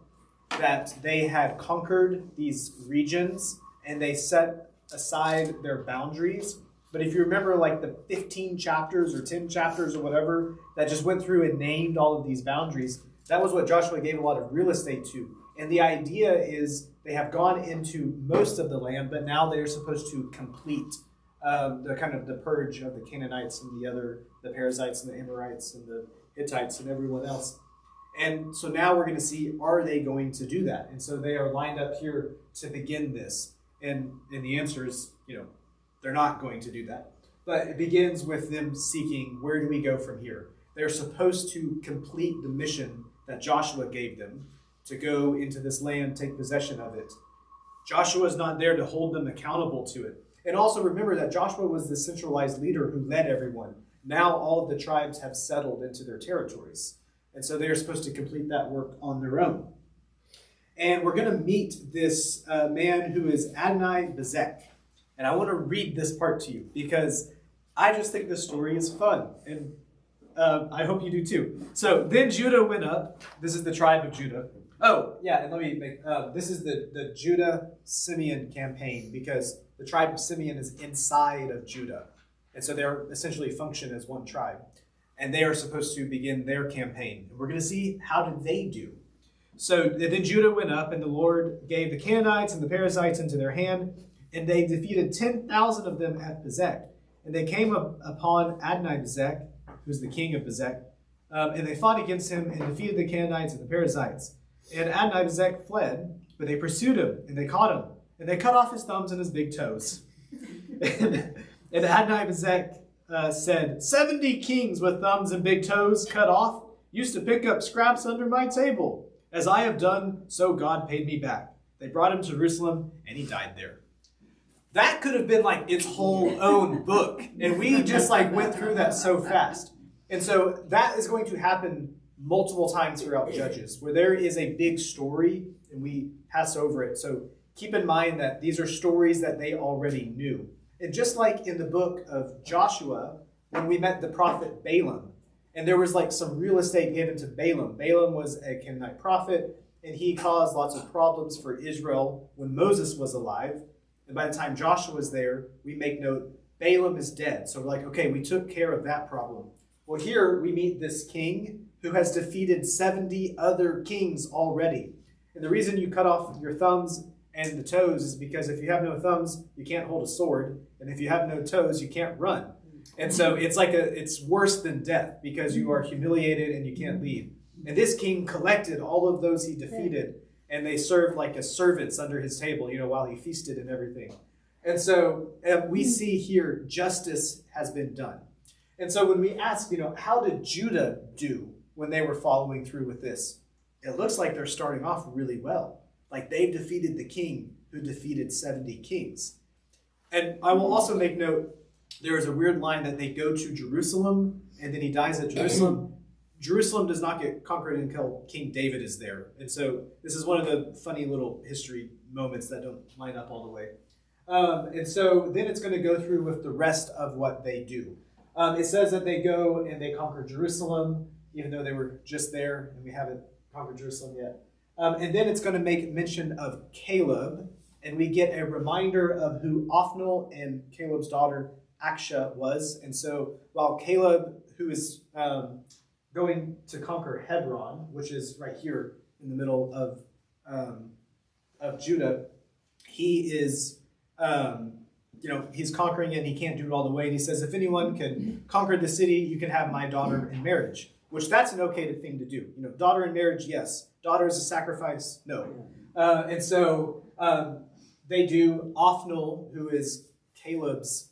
that they had conquered these regions and they set aside their boundaries. But if you remember like the 15 chapters or 10 chapters or whatever that just went through and named all of these boundaries, that was what Joshua gave a lot of real estate to. And the idea is they have gone into most of the land, but now they're supposed to complete the kind of the purge of the Canaanites and the Perizzites and the Amorites and the Hittites and everyone else. And so now we're going to see, are they going to do that? And so they are lined up here to begin this. And the answer is, they're not going to do that. But it begins with them seeking, where do we go from here? They're supposed to complete the mission that Joshua gave them to go into this land, take possession of it. Joshua is not there to hold them accountable to it. And also remember that Joshua was the centralized leader who led everyone. Now all of the tribes have settled into their territories. And so they're supposed to complete that work on their own. And we're going to meet this man who is Adonai Bezek. And I want to read this part to you because I just think this story is fun. And I hope you do too. So then Judah went up. This is the tribe of Judah. Oh, yeah, and let me make, this is the Judah-Simeon campaign because the tribe of Simeon is inside of Judah. And so they're essentially function as one tribe. And they are supposed to begin their campaign. And we're going to see how did they do. So then Judah went up, and the Lord gave the Canaanites and the Perizzites into their hand, and they defeated 10,000 of them at Bezek. And they came upon Adonai-Bezek, who's the king of Bezek, and they fought against him and defeated the Canaanites and the Perizzites. And Adonai-Bezek fled, but they pursued him, and they caught him, and they cut off his thumbs and his big toes. And Adonai-Bezek said, 70 kings with thumbs and big toes cut off used to pick up scraps under my table. As I have done, so God paid me back. They brought him to Jerusalem, and he died there. That could have been like its whole own book. And we just like went through that so fast. And so that is going to happen multiple times throughout Judges, where there is a big story and we pass over it. So keep in mind that these are stories that they already knew. And just like in the book of Joshua, when we met the prophet Balaam, and there was like some real estate given to Balaam. Balaam was a Canaanite prophet, and he caused lots of problems for Israel when Moses was alive. And by the time Joshua was there, we make note, Balaam is dead. So we're like, okay, we took care of that problem. Well, here we meet this king who has defeated 70 other kings already. And the reason you cut off your thumbs and the toes is because if you have no thumbs, you can't hold a sword. And if you have no toes, you can't run. And so it's worse than death because you are humiliated and you can't leave. And this king collected all of those he defeated, and they served like as servants under his table, while he feasted and everything. And so we see here justice has been done. And so when we ask, how did Judah do when they were following through with this? It looks like they're starting off really well. Like they've defeated the king who defeated 70 kings. And I will also make note, there is a weird line that they go to Jerusalem and then he dies at Jerusalem. Jerusalem does not get conquered until King David is there. And so this is one of the funny little history moments that don't line up all the way. And so then it's going to go through with the rest of what they do. It says that they go and they conquer Jerusalem, even though they were just there and we haven't conquered Jerusalem yet. And then it's going to make mention of Caleb, and we get a reminder of who Othniel and Caleb's daughter Aksha was. And so while Caleb, who is going to conquer Hebron, which is right here in the middle of Judah, he is, he's conquering it and he can't do it all the way. And he says, if anyone can conquer the city, you can have my daughter in marriage, which that's an okay thing to do. Daughter in marriage, yes. Daughter as a sacrifice, no. And so they do. Othniel, who is Caleb's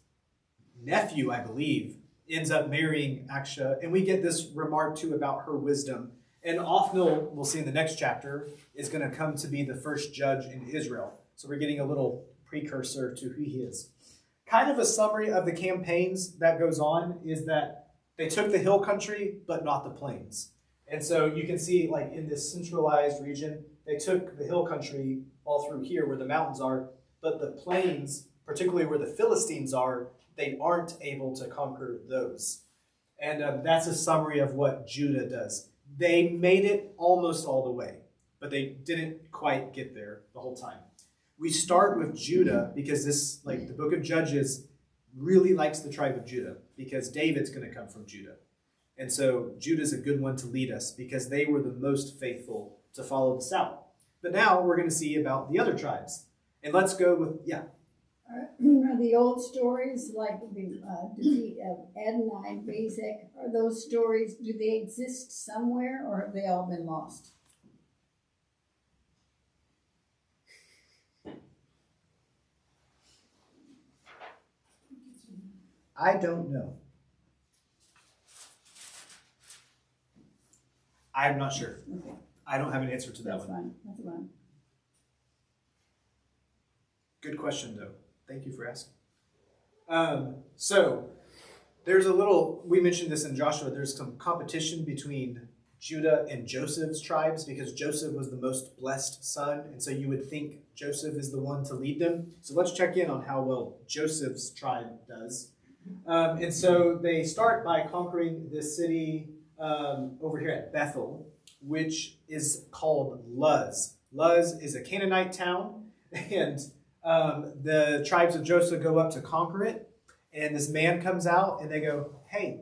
nephew, I believe, ends up marrying Aksha. And we get this remark too about her wisdom. And Othniel, we'll see in the next chapter, is going to come to be the first judge in Israel. So we're getting a little precursor to who he is. Kind of a summary of the campaigns that goes on is that they took the hill country, but not the plains. And so you can see like in this centralized region, they took the hill country all through here where the mountains are, but the plains, particularly where the Philistines are, they aren't able to conquer those. And that's a summary of what Judah does. They made it almost all the way, but they didn't quite get there the whole time. We start with Judah because this, like the book of Judges, really likes the tribe of Judah because David's going to come from Judah. And so Judah's a good one to lead us because they were the most faithful to follow this out. But now we're going to see about the other tribes. And let's go with, Are the old stories like the defeat of Adonai and Bezek, are those stories, do they exist somewhere or have they all been lost? I don't know. I'm not sure. Okay. I don't have an answer to that That's one. fine, that's fine. Good question, though. Thank you for asking. So there's we mentioned this in Joshua, there's some competition between Judah and Joseph's tribes because Joseph was the most blessed son. And so you would think Joseph is the one to lead them. So let's check in on how well Joseph's tribe does. And so they start by conquering this city over here at Bethel, which is called Luz. Luz is a Canaanite town, and the tribes of Joseph go up to conquer it. And this man comes out and they go, hey,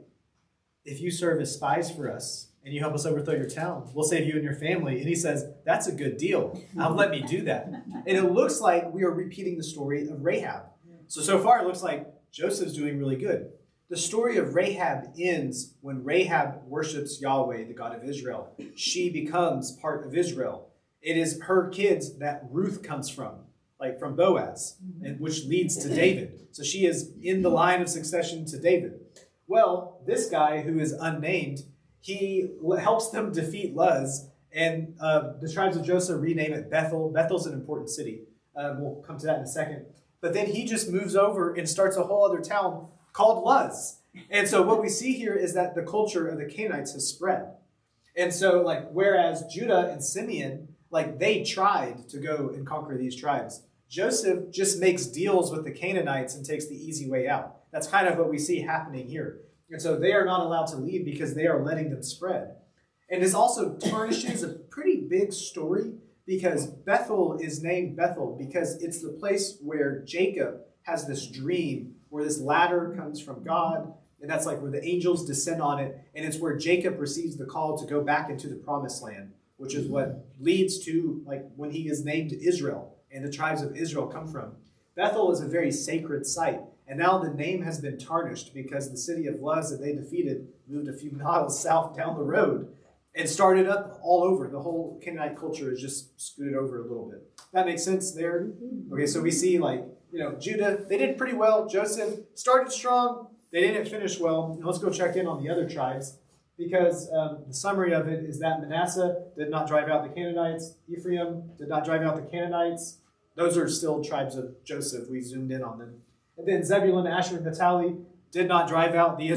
if you serve as spies for us and you help us overthrow your town, we'll save you and your family. And he says, that's a good deal. Let me do that. And it looks like we are repeating the story of Rahab. So far it looks like Joseph's doing really good. The story of Rahab ends when Rahab worships Yahweh, the God of Israel. She becomes part of Israel. It is her kids that Ruth comes from, like from Boaz, and which leads to David. So she is in the line of succession to David. Well, this guy who is unnamed, he helps them defeat Luz, and the tribes of Joseph rename it Bethel. Bethel's an important city. We'll come to that in a second. But then he just moves over and starts a whole other town called Luz. And so what we see here is that the culture of the Canaanites has spread. And so, like, whereas Judah and Simeon, like, they tried to go and conquer these tribes, Joseph just makes deals with the Canaanites and takes the easy way out. That's kind of what we see happening here. And so they are not allowed to leave because they are letting them spread. And this also tarnishes a pretty big story because Bethel is named Bethel because it's the place where Jacob has this dream where this ladder comes from God, and that's like where the angels descend on it, and it's where Jacob receives the call to go back into the promised land, which is what leads to like when he is named Israel, and the tribes of Israel come from. Bethel is a very sacred site, and now the name has been tarnished because the city of Luz that they defeated moved a few miles south down the road and started up all over. The whole Canaanite culture is just scooted over a little bit. That makes sense there? Okay, so we see like, Judah, they did pretty well. Joseph started strong. They didn't finish well. Now let's go check in on the other tribes because the summary of it is that Manasseh did not drive out the Canaanites. Ephraim did not drive out the Canaanites. Those are still tribes of Joseph. We zoomed in on them. And then Zebulun, Asher, and Naphtali did not drive out the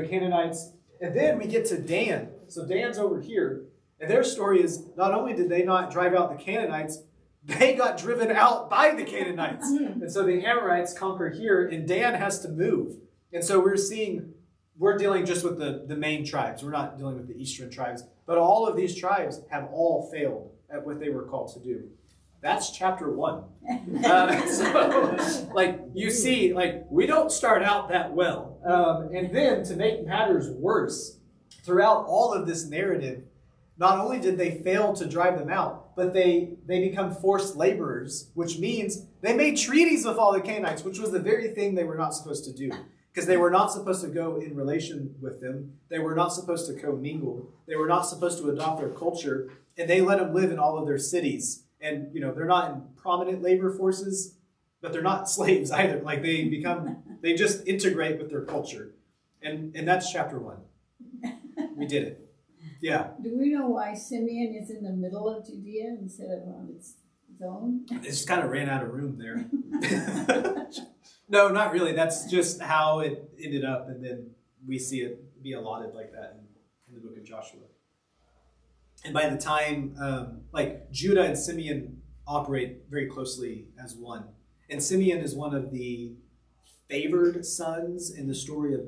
Canaanites. And then we get to Dan. So Dan's over here. And their story is not only did they not drive out the Canaanites, they got driven out by the Canaanites. And so the Amorites conquer here, and Dan has to move. And so we're dealing just with the main tribes. We're not dealing with the eastern tribes. But all of these tribes have all failed at what they were called to do. That's chapter 1. So, like, you see, like, we don't start out that well. And then, to make matters worse, throughout all of this narrative, not only did they fail to drive them out, but they become forced laborers, which means they made treaties with all the Canaanites, which was the very thing they were not supposed to do. Because they were not supposed to go in relation with them. They were not supposed to commingle. They were not supposed to adopt their culture. And they let them live in all of their cities. And, they're not in prominent labor forces, but they're not slaves either. Like, they just integrate with their culture. And that's chapter 1. We did it. Yeah. Do we know why Simeon is in the middle of Judea instead of on its own? It just kind of ran out of room there. No, not really. That's just how it ended up. And then we see it be allotted like that in the book of Joshua. And by the time, Judah and Simeon operate very closely as one. And Simeon is one of the favored sons in the story of,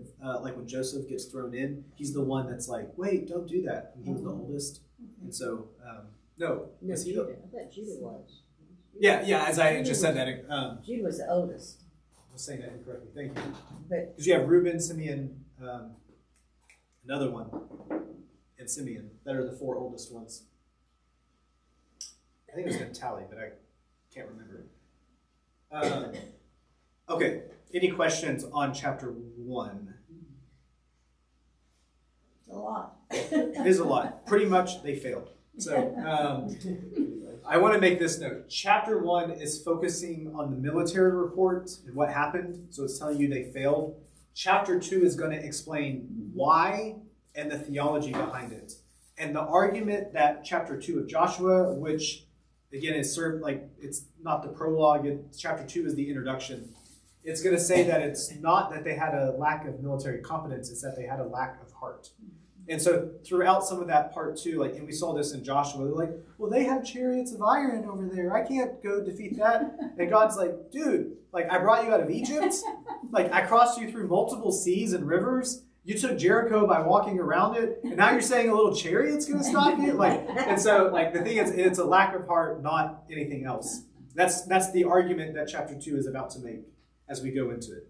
when Joseph gets thrown in. He's the one that's like, wait, don't do that. And he was the oldest. And so, no. Was he Judah. I thought Judah was. Yeah, as I just said that. Judah was the oldest. I was saying that incorrectly. Thank you. But Because you have Reuben, Simeon, another one, and Simeon. That are the 4 oldest ones. I think it was Naphtali, but I can't remember. Okay. Any questions on chapter 1? It's a lot. It is a lot. Pretty much they failed. So I want to make this note. Chapter 1 is focusing on the military report and what happened. So it's telling you they failed. Chapter 2 is going to explain why and the theology behind it. And the argument that chapter 2 of Joshua, which again is served it's not the prologue, chapter 2 is the introduction. It's going to say that it's not that they had a lack of military competence, it's that they had a lack of heart. And so throughout some of that part too, and we saw this in Joshua, they're like, well, they have chariots of iron over there. I can't go defeat that. And God's like, dude, I brought you out of Egypt. I crossed you through multiple seas and rivers. You took Jericho by walking around it. And now you're saying a little chariot's going to stop you? And so the thing is, it's a lack of heart, not anything else. That's the argument that chapter 2 is about to make as we go into it.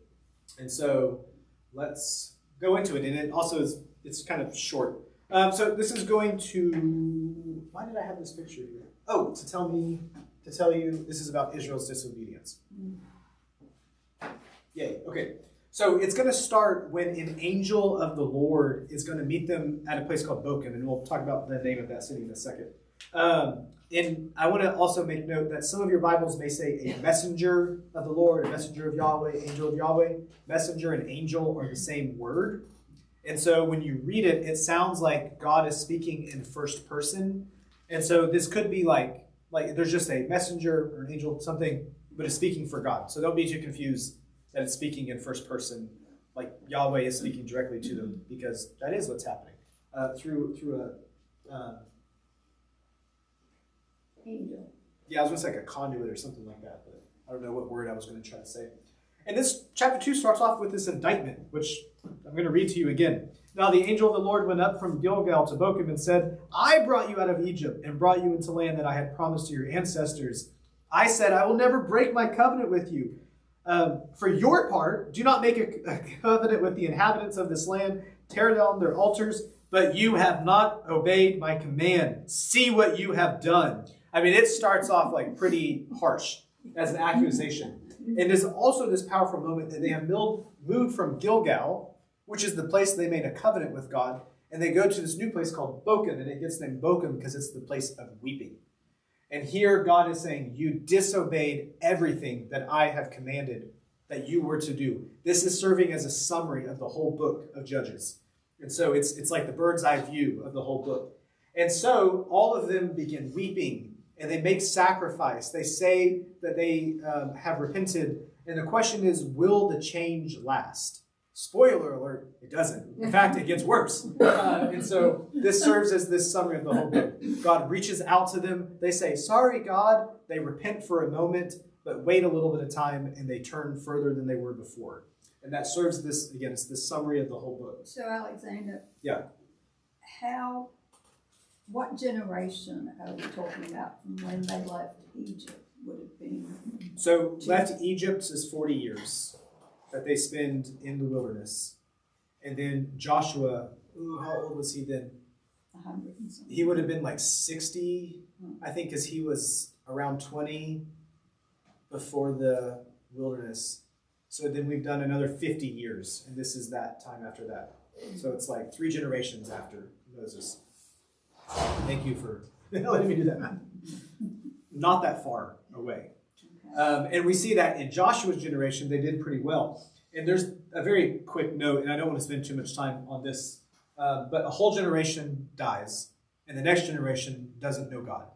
And so let's go into it. And it also is, it's kind of short. So this is going to, why did I have this picture here? Oh, to tell you this is about Israel's disobedience. Yay, okay. So it's going to start when an angel of the Lord is going to meet them at a place called Bochum, and we'll talk about the name of that city in a second. And I want to also make note that some of your Bibles may say a messenger of the Lord, a messenger of Yahweh, angel of Yahweh. Messenger and angel are the same word. And so when you read it, it sounds like God is speaking in first person. And so this could be like there's just a messenger or an angel, something, but it's speaking for God. So don't be too confused that it's speaking in first person, like Yahweh is speaking directly to them, because that is what's happening through a Angel. yeah, I was going to say like a conduit or something like that, but I don't know what word I was going to try to say. And this chapter 2 starts off with this indictment, which I'm going to read to you again. Now the angel of the Lord went up from Gilgal to Bochum and said, I brought you out of Egypt and brought you into land that I had promised to your ancestors. I said, I will never break my covenant with you. For your part, do not make a covenant with the inhabitants of this land, tear down their altars, but you have not obeyed my command. See what you have done. I mean, it starts off like pretty harsh as an accusation. And there's also this powerful moment that they have moved from Gilgal, which is the place they made a covenant with God, and they go to this new place called Bochum, and it gets named Bochum because it's the place of weeping. And here God is saying, you disobeyed everything that I have commanded that you were to do. This is serving as a summary of the whole book of Judges. And so it's like the bird's eye view of the whole book. And so all of them begin weeping, and they make sacrifice. They say that they have repented. And the question is, will the change last? Spoiler alert, it doesn't. In fact, it gets worse. And so this serves as this summary of the whole book. God reaches out to them. They say, sorry, God. They repent for a moment, but wait a little bit of time, and they turn further than they were before. And that serves this, again, it's this summary of the whole book. So Alexander. Yeah. What generation are we talking about from when they left Egypt would have been? So left Egypt is 40 years that they spend in the wilderness. And then Joshua, how old was he then? 100 and something. He would have been like 60, I think, because he was around 20 before the wilderness. So then we've done another 50 years, and this is that time after that. So it's like 3 generations after Moses. Thank you for letting me do that math. Not that far away. And we see that in Joshua's generation, they did pretty well. And there's a very quick note, and I don't want to spend too much time on this, but a whole generation dies, and the next generation doesn't know God.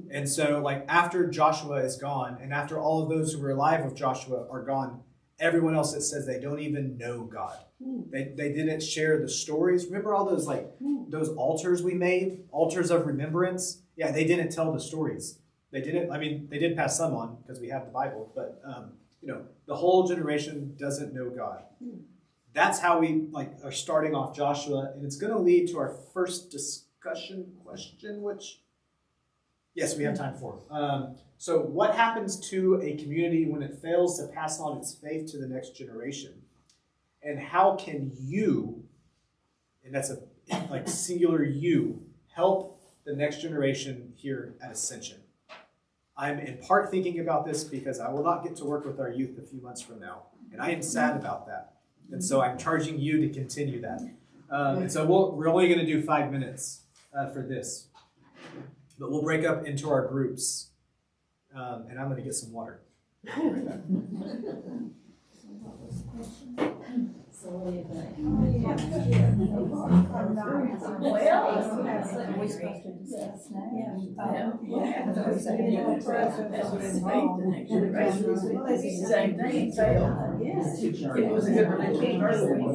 And so, like, after Joshua is gone, and after all of those who were alive with Joshua are gone, everyone else, it says they don't even know God. They didn't share the stories. Remember all those, like, those altars we made? Altars of remembrance? Yeah, they didn't tell the stories. They didn't, I mean, they did pass some on because we have the Bible, but, the whole generation doesn't know God. That's how we, are starting off Joshua, and it's going to lead to our first discussion question, which, yes, we have time for. So what happens to a community when it fails to pass on its faith to the next generation? And how can you, and that's a singular you, help the next generation here at Ascension? I'm in part thinking about this because I will not get to work with our youth a few months from now. And I am sad about that. And so I'm charging you to continue that. And so we're only going to do 5 minutes for this. But we'll break up into our groups. And I'm going to get some water. So what do you think? Same thing, failed. It was a good religion first.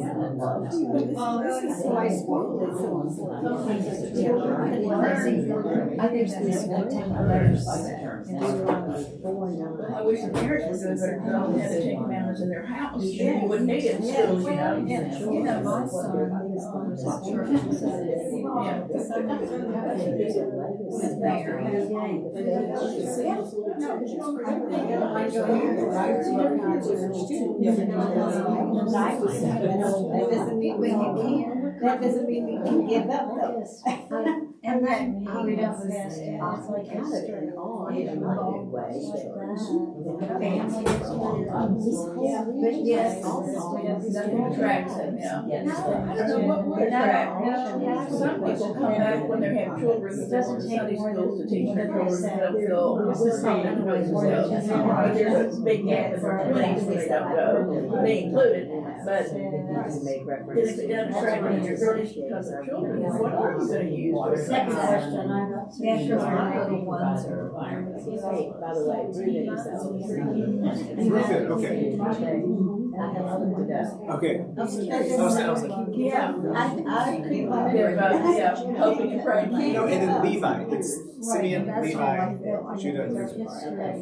I think this I wish the parents were doing better because they had the Ten Commandments in their house. You wouldn't need it in schools, my son That doesn't mean we can give up though. And then, I would have also like kind of an on in a good way. but yes, Nothing attracts them, yeah. Yes. I don't know what attracts. Some people come back when they have children that go to Sunday schools to teach their children and don't feel comfortable with themselves. But there's a big gap in their twenties where they don't go, they included, but then if it doesn't attract them in your thirties because they're children, then what are you gonna use? Second question, natural little ones are. By the way, Okay. Okay. Yeah. I agree. They're hoping and praying. No, and then Levi. It's Simeon, Levi, Judah.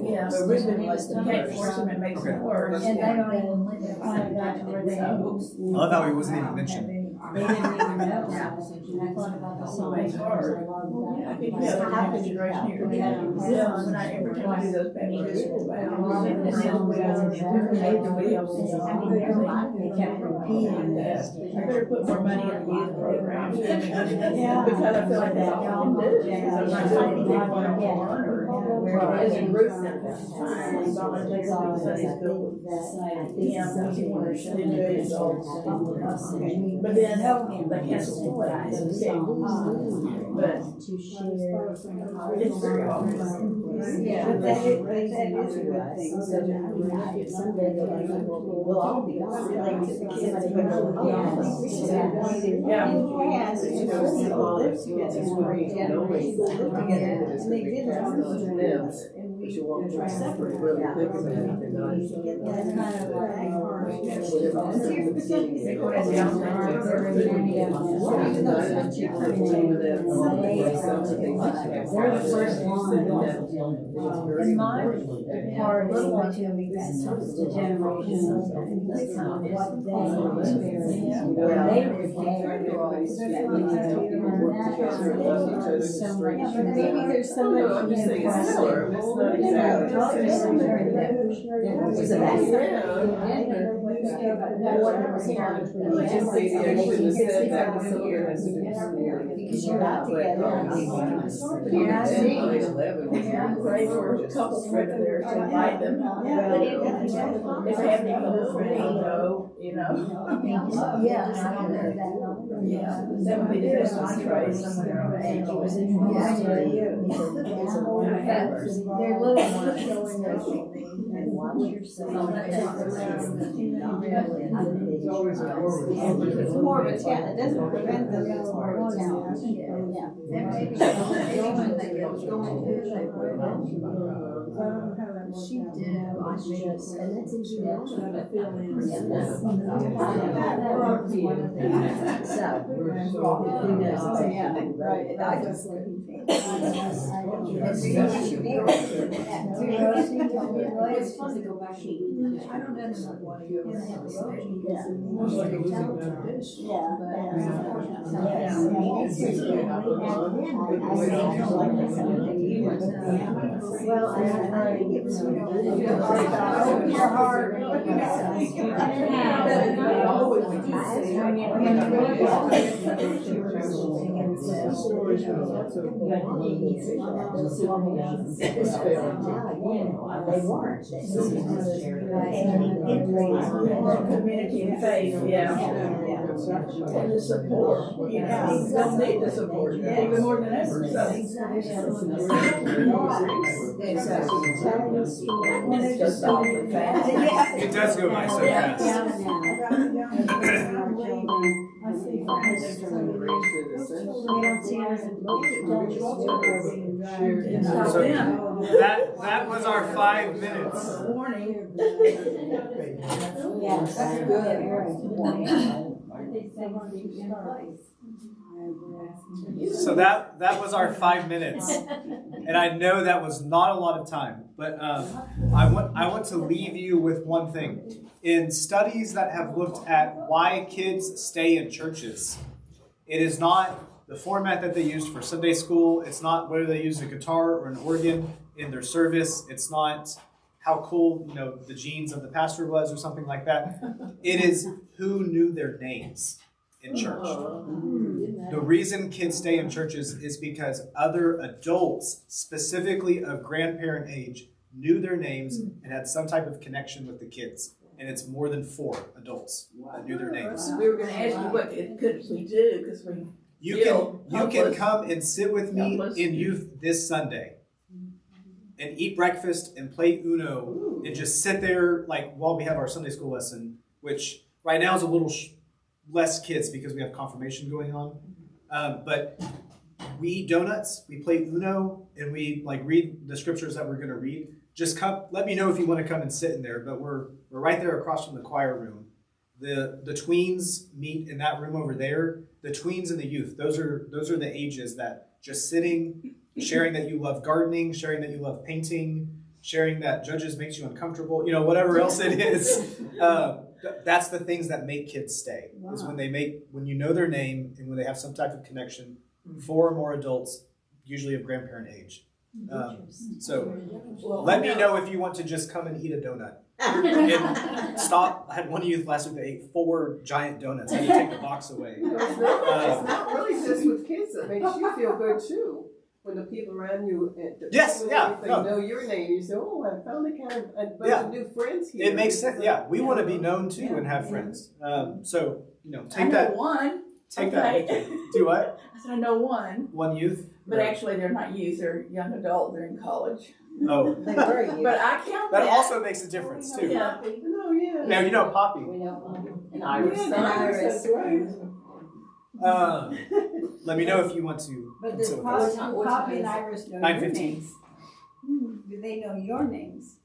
Yeah, but really, you can't force them and make them work. And they don't even find out where they are. I love how he wasn't even mentioned. They didn't even know. I thought about the song. It's hard. I think we have a generation here. Yeah, when I every time I do those baptismal vows, and then we have different age and we have They kept repeating this. I better put more money in the youth program. Because I feel like that's all I can do. Because I'm not going to get one on one or as in Ruth said, that's fine. It's all I take on Sunday school. Yeah, that's what I should do is all. But then they can't support it. But it's very awful. Yeah, but that is a good thing. Someday we'll all be like to the kids. Yeah. Yes, you know, people live together for generations, live together, and they did that to them. And we try separate. That's kind of like they're the first one. in my part is going to be the generation of what they experienced. They were maybe there's somebody in because you're not together. You're not seeing. I'm grateful for couples right there to invite them. If they have any couples ready to go, you know. Yeah, I don't know that. Yeah, that would be the best entree somewhere. They're little ones showing us. And watch yourself. It's more of a town, it doesn't prevent them, it's more of a town. Yeah. And maybe when they get going to, they will. She did, and that's international. So, who knows? Right, I just. It's fun to go back. I don't know what you well, I think it was your heart. They weren't. Community and faith, yeah. And the support, you know, they'll need the support, even more than ever, so. And it's just all so fast. It does go by so fast. So that was our 5 minutes. Warning. Yes, that's good. So that was our 5 minutes, and I know that was not a lot of time, but I want to leave you with one thing. In studies that have looked at why kids stay in churches, It is not the format that they used for Sunday school. It's not whether they use a guitar or an organ in their service. It's not how cool, the jeans of the pastor was or something like that. It is who knew their names in church. The reason kids stay in churches is because other adults, specifically of grandparent age, knew their names and had some type of connection with the kids. And it's more than 4 adults that knew their names. We were gonna ask you what could we do, because we You can come and sit with me in youth this Sunday and eat breakfast and play Uno and just sit there while we have our Sunday school lesson, which right now is a little less kids because we have confirmation going on. But we eat donuts, we play Uno, and we read the scriptures that we're going to read. Just come. Let me know if you want to come and sit in there. But we're right there across from the choir room. The tweens meet in that room over there. The tweens and the youth. Those are the ages that just sitting, sharing that you love gardening, sharing that you love painting, sharing that Judges makes you uncomfortable. Whatever else it is. That's the things that make kids stay. Wow. Is when you know their name and when they have some type of connection. 4 or more adults, usually of grandparent age. Let me know if you want to just come and eat a donut. And stop. I had one youth last week that ate 4 giant donuts. I had to take the box away. It's not really just with kids that makes you feel good too. When the people around you know your name, you say, "Oh, I found a bunch of new friends here." It makes sense. Yeah, we want to be known too and have friends. Take that. One. Take that. Do what? I said I know one. One youth. But actually, they're not youth; they're young adult. They're in college. Oh, They were youth. But I count that also makes a difference too. Yeah. Oh yeah. Now you know Poppy. We know an Iris. That's right. Let me know if you want to. But does Poppy and Iris know your 9:15. names? Do they know your names?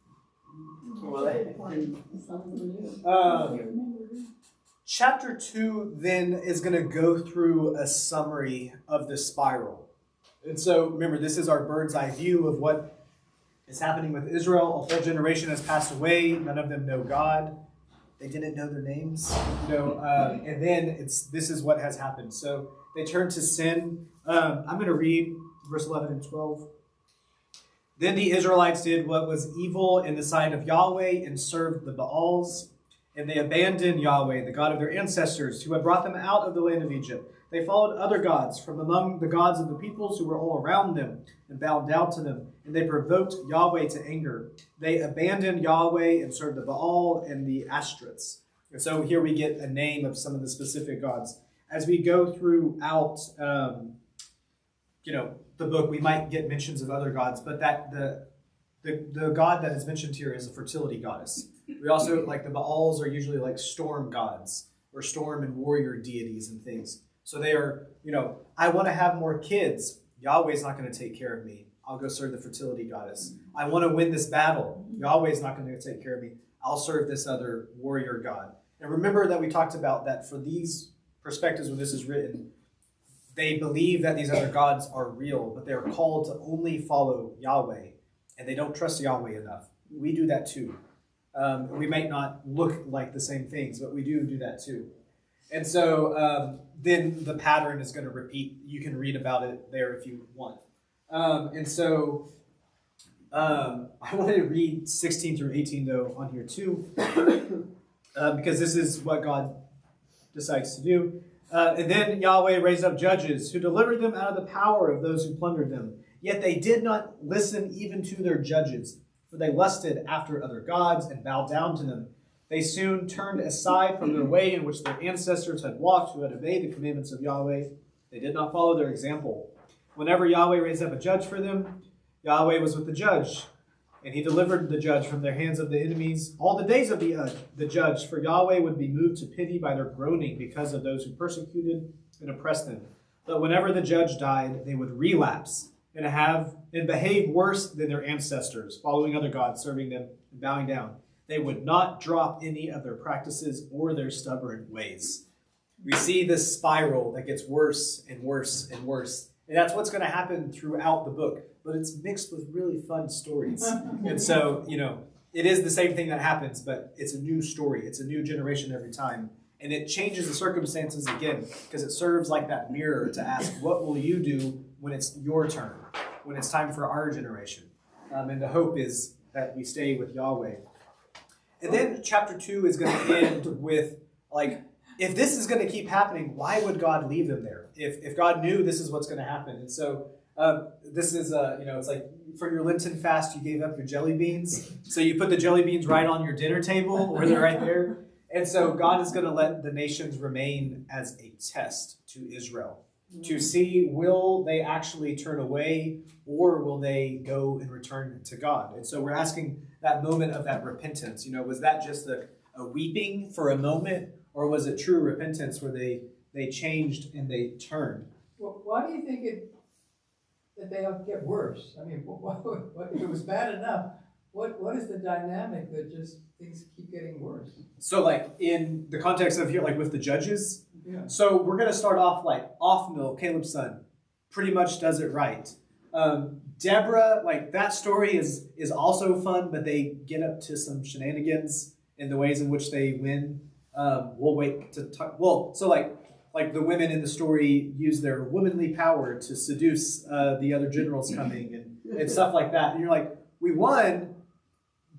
Chapter 2 then is going to go through a summary of the spiral. And so remember, this is our bird's eye view of what is happening with Israel. A whole generation has passed away. None of them know God. They didn't know their names. And then this is what has happened. So they turned to sin. I'm going to read verse 11 and 12. Then the Israelites did what was evil in the sight of Yahweh and served the Baals. And they abandoned Yahweh, the God of their ancestors, who had brought them out of the land of Egypt. They followed other gods from among the gods of the peoples who were all around them and bowed down to them. And they provoked Yahweh to anger. They abandoned Yahweh and served the Baal and the Ashtoreths. And so here we get a name of some of the specific gods. As we go throughout, the book, we might get mentions of other gods, but that the god that is mentioned here is a fertility goddess. We also, the Baals are usually storm gods or storm and warrior deities and things. So they are, I want to have more kids. Yahweh's not going to take care of me. I'll go serve the fertility goddess. I want to win this battle. Yahweh's not going to take care of me. I'll serve this other warrior god. And remember that we talked about that for these perspectives when this is written, they believe that these other gods are real, but they're called to only follow Yahweh. And they don't trust Yahweh enough. We do that too. We might not look like the same things, but we do that too. And so then the pattern is going to repeat. You can read about it there if you want. I wanted to read 16 through 18, though, on here too, because this is what God decides to do. And then Yahweh raised up judges who delivered them out of the power of those who plundered them. Yet they did not listen even to their judges, for they lusted after other gods and bowed down to them. They soon turned aside from their way in which their ancestors had walked, who had obeyed the commandments of Yahweh. They did not follow their example. Whenever Yahweh raised up a judge for them, Yahweh was with the judge, and he delivered the judge from their hands of the enemies all the days of the judge, for Yahweh would be moved to pity by their groaning because of those who persecuted and oppressed them. But whenever the judge died, they would relapse and behave worse than their ancestors, following other gods, serving them, and bowing down. They would not drop any of their practices or their stubborn ways. We see this spiral that gets worse and worse and worse. And that's what's going to happen throughout the book. But it's mixed with really fun stories. And so, it is the same thing that happens, but it's a new story. It's a new generation every time. And it changes the circumstances again because it serves like that mirror to ask, what will you do when it's your turn, when it's time for our generation? And the hope is that we stay with Yahweh. And then chapter 2 is going to end with, like, if this is going to keep happening, why would God leave them there? If God knew this is what's going to happen. And so this is, it's like for your Lenten fast, you gave up your jelly beans. So you put the jelly beans right on your dinner table, or they're right there. And so God is going to let the nations remain as a test to Israel to see, will they actually turn away or will they go and return to God? And so we're asking that moment of that repentance. Was that just a weeping for a moment, or was it true repentance where they changed and they turned? Well, why do you think that they get worse? I mean, what, if it was bad enough, what is the dynamic that just things keep getting worse? So, like, in the context of here, like with the judges, yeah. So we're going to start off like Othniel, Caleb's son, pretty much does it right. Deborah, like that story is also fun, but they get up to some shenanigans in the ways in which they win. We'll wait to talk. Well, so like the women in the story use their womanly power to seduce the other generals coming and stuff like that. And you're like, we won,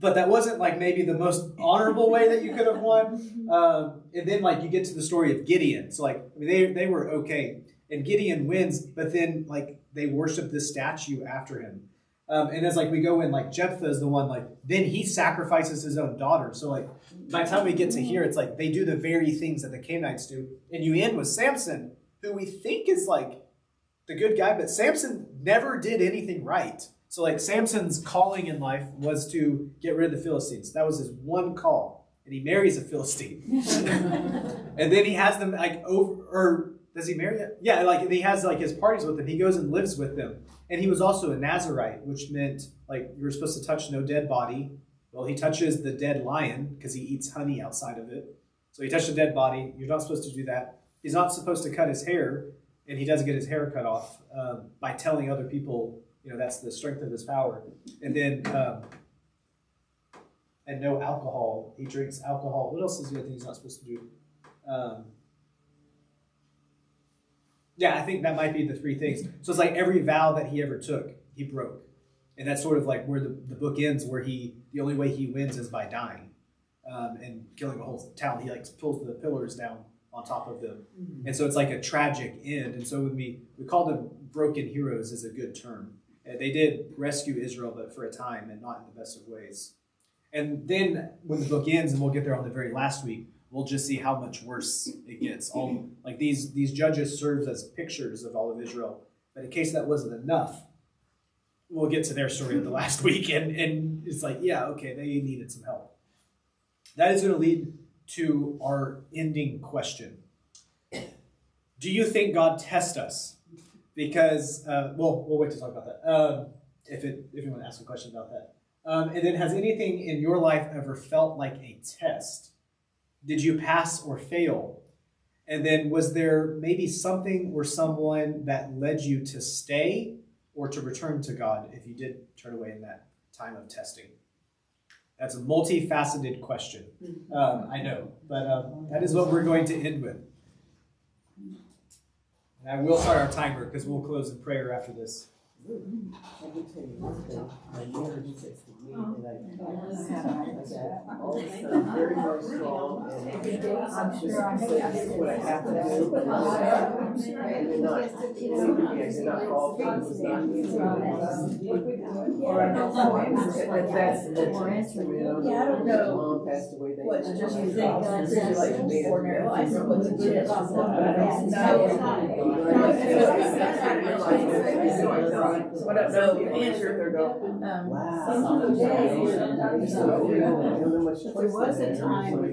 but that wasn't like maybe the most honorable way that you could have won. And then like you get to the story of Gideon. So like, I mean, they were okay. And Gideon wins, but then like they worship this statue after him. And as like we go in, like Jephthah is the one, like then he sacrifices his own daughter. So like by the time we get to here, it's like they do the very things that the Canaanites do. And you end with Samson, who we think is like the good guy, but Samson never did anything right. So like Samson's calling in life was to get rid of the Philistines. That was his one call. And he marries a Philistine. And then he has them like or does he marry it? Yeah, like he has like his parties with them. He goes and lives with them. And he was also a Nazirite, which meant like you were supposed to touch no dead body. Well, he touches the dead lion because he eats honey outside of it. So he touched a dead body. You're not supposed to do that. He's not supposed to cut his hair, and he doesn't get his hair cut off by telling other people, that's the strength of his power. And then, and no alcohol. He drinks alcohol. What else is the other thing he's not supposed to do? Yeah, I think that might be the three things. So it's like every vow that he ever took, he broke. And that's sort of like where the book ends, where the only way he wins is by dying and killing a whole town. He like pulls the pillars down on top of them. Mm-hmm. And so it's like a tragic end. And so when we call them broken heroes is a good term. They did rescue Israel, but for a time and not in the best of ways. And then when the book ends, and we'll get there on the very last week, we'll just see how much worse it gets. All like these judges serve as pictures of all of Israel. But in case that wasn't enough, we'll get to their story of the last week, and it's like, yeah, okay, they needed some help. That is going to lead to our ending question. Do you think God tests us? Because, we'll wait to talk about that, if you want to ask a question about that. And then has anything in your life ever felt like a test? Did you pass or fail? And then was there maybe something or someone that led you to stay or to return to God if you did turn away in that time of testing? That's a multifaceted question. I know, but that is what we're going to end with. And I will start our timer because we'll close in prayer after this. So I don't know the answer. There was a time when we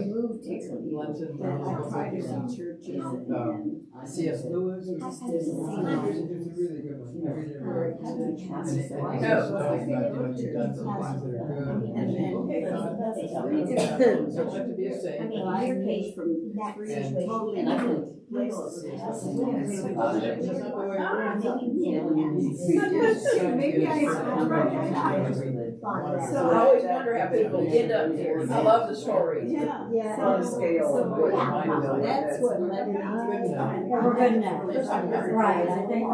moved here that I tried to see churches and C.S. Lewis. it just didn't seem like It's a really good one. I read it her having classes that I So what to be a saint. I came from that situation And I totally can Maybe I So I always wonder how people end up here. I love the stories. Yeah. On a scale of what you might know. That's what Good enough. we're good enough. Right, I think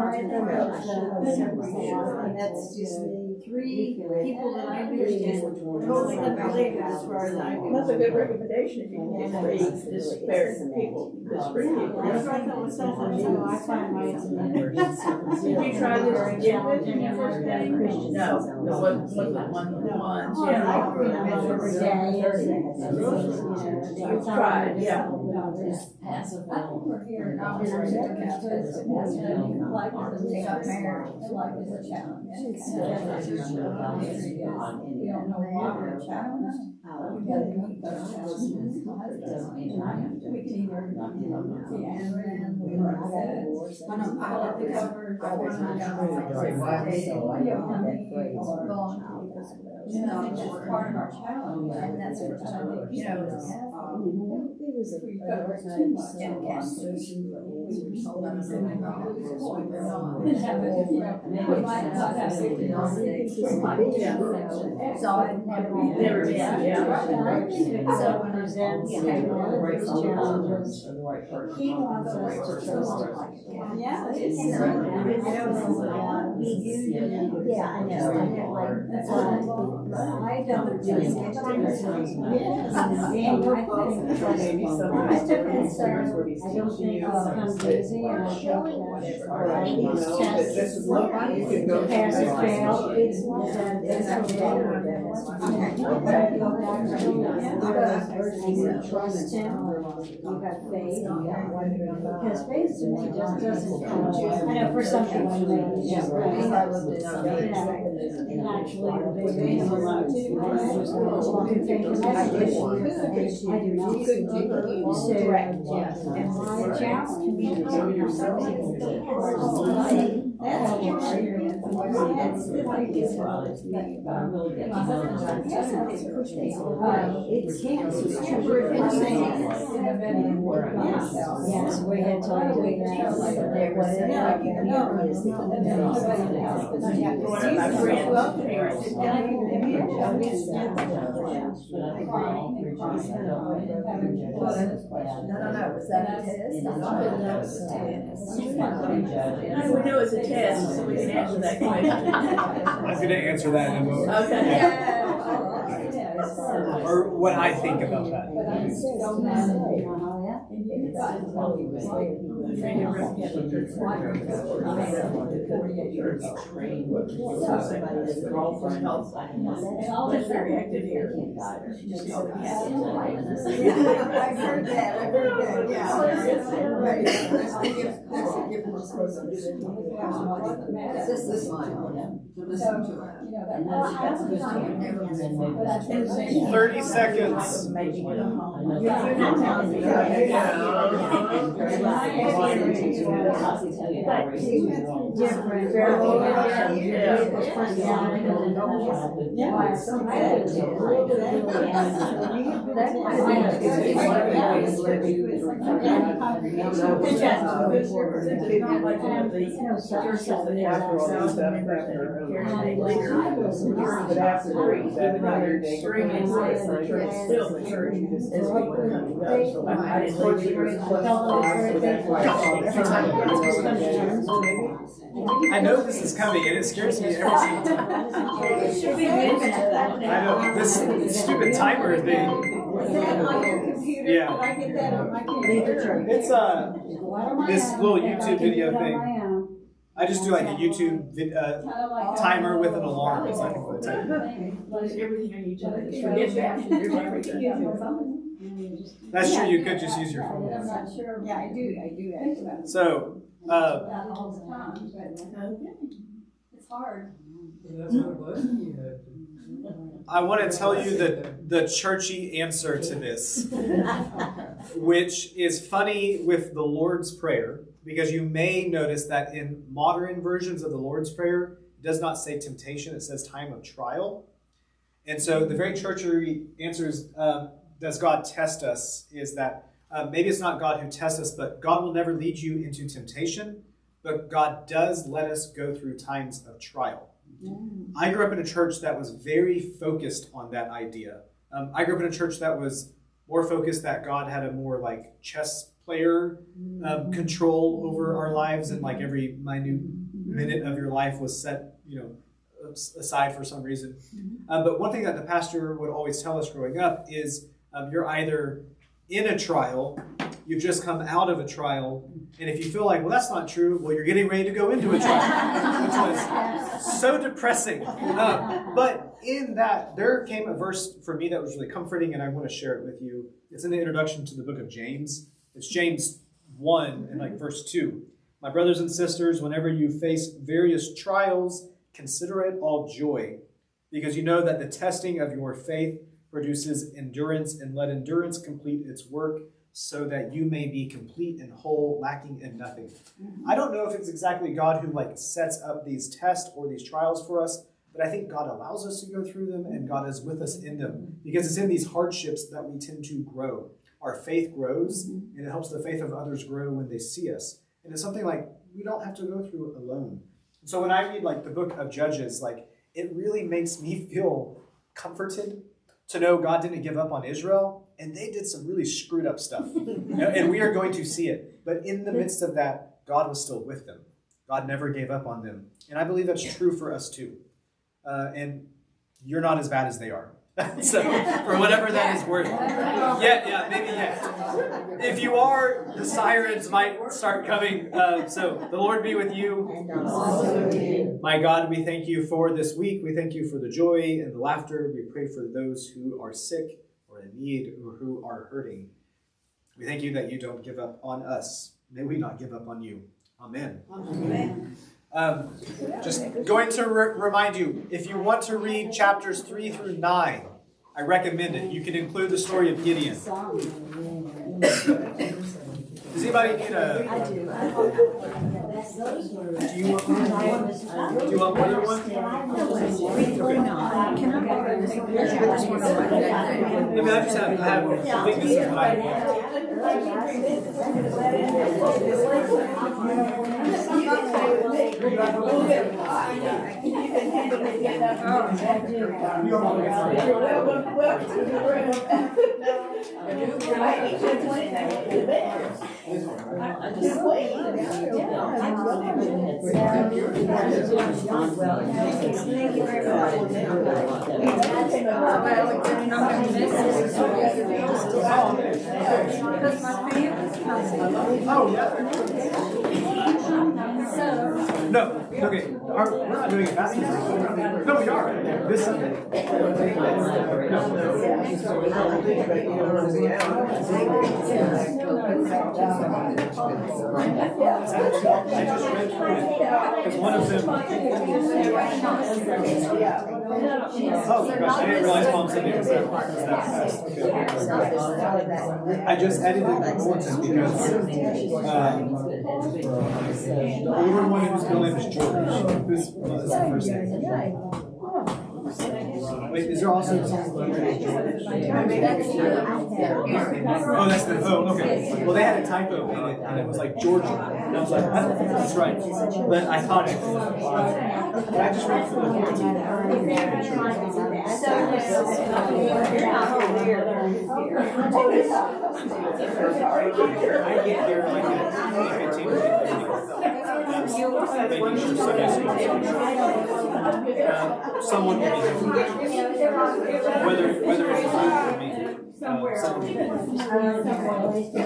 that's just the three people that I understand. Totally unrelated as far as I know. That's a good recommendation if you can get three disparate people, disparate people. That's what I thought was so funny, so I find my. Did you try this again when you first came? No, the one with the ones, yeah. You've tried, yeah. Passive. We're here, and I'm just like, life is a challenge. We don't know why we're a challenge. We gotta meet those challenges. We can either, I love the covers. It's just part of our challenge, and that's for, you know, it was a Never been, yeah. So presents those challenges. He wants us to trust him. Yeah. Yeah, I know. I don't do it. Maybe some of the stories where he's I don't teaching think you I'll come something. easy and I'll show you. Or you know, that this is what you can go to. Pass or fail, it's not trust him, you got faith, because faith to me just doesn't come. I know for some people, it's just right. And actually, the big thing is too. Walking faith and I do not. Correct, yes. And my challenge me to tell yourself that's experience. That's the biggest problem. It can't. Yes, we had talked about there was My friend's parents. No, was that a test? I would know it's a test, so we can answer that question. I'm going to answer that in a moment. Okay. Or what I think about that. Always very active here. I've heard that, yeah. That's a gift from person. This is mine, to listen to it. 30 seconds. I know this is coming and it scares me every single time. I know, this stupid timer thing. Is that on your computer? Yeah. Can I get that on my computer? It's this little YouTube video thing. I just do like a YouTube timer with an alarm. It's like a timer. Everything on YouTube. Forget that. There's everything. That's true. You could just use your phone. I'm not sure. Yeah, I do actually. So, Not all the time, but it's hard. That's what it was. I want to tell you the churchy answer to this, which is funny with the Lord's Prayer, because you may notice that in modern versions of the Lord's Prayer, it does not say temptation, it says time of trial. And so the very churchy answer is, does God test us, is that maybe it's not God who tests us, but God will never lead you into temptation, but God does let us go through times of trial. I grew up in a church that was very focused on that idea. I grew up in a church that was more focused that God had a more like chess player control over our lives, and like every minute minute of your life was set, aside for some reason. But one thing that the pastor would always tell us growing up is you're either in a trial, you've just come out of a trial, and if you feel like, well, that's not true, well, you're getting ready to go into a trial, which was so depressing. But in that, there came a verse for me that was really comforting, and I want to share it with you. It's in the introduction to the book of James. It's James 1 and verse 2. My brothers and sisters, whenever you face various trials, consider it all joy, because you know that the testing of your faith produces endurance, and let endurance complete its work, so that you may be complete and whole, lacking in nothing. I don't know if it's exactly God who sets up these tests or these trials for us, but I think God allows us to go through them, and God is with us in them, because it's in these hardships that we tend to grow. Our faith grows, and it helps the faith of others grow when they see us. And it's something we don't have to go through alone. So when I read the book of Judges, it really makes me feel comforted to know God didn't give up on Israel, and they did some really screwed up stuff. And we are going to see it. But in the midst of that, God was still with them. God never gave up on them. And I believe that's true for us too. And you're not as bad as they are. So, for whatever that is worth. Yeah, maybe yet. If you are, the sirens might start coming. So, the Lord be with you. My God, we thank you for this week. We thank you for the joy and the laughter. We pray for those who are sick or in need or who are hurting. We thank you that you don't give up on us. May we not give up on you. Amen. Amen. Just going to remind you, if you want to read chapters 3 through 9, I recommend it. You can include the story of Gideon. Does anybody need a... I do. Do you want more than one? I just have I think this is what I No, okay. We're not doing it baptism. No, we are. This Sunday. I just read through it because one of them. Oh gosh, I didn't realize Palm Sunday was that fast. Okay. I just edited the bulletin because the older one whose middle name is George. Who's the first name? Wait, is there also someone named George? Oh, that's the. Oh, okay. Well, they had a typo in it, and it was Georgia. And I was I don't think that's right. But I thought it. But I just read through the bulletin. I get here at 15 making sure Sunday school. Someone will be whether it's a group or me.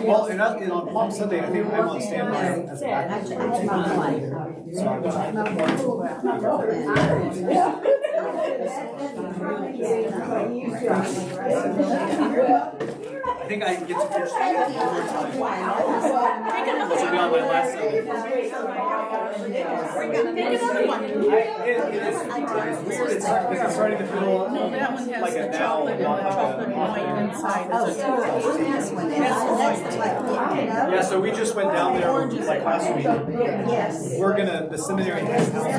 Well, and on Palm Sunday, I think I'm on standby as a backup. I think I get to preach one more time. This will be on my last Sunday. It's weird. It's starting to feel like a now, Yeah, so we just went down there last week. We're gonna, the seminary has housing.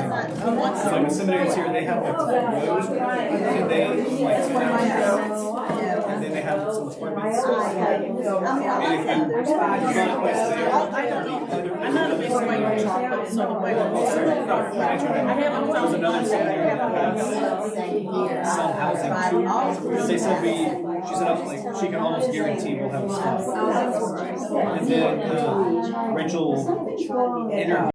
So the seminary's here, they have rows, and they and then they have some appointments. I'm not a big fan of chocolate, so the way I have another some housing too. They said she said like she can almost guarantee we'll have a spot. And then Rachel interviewed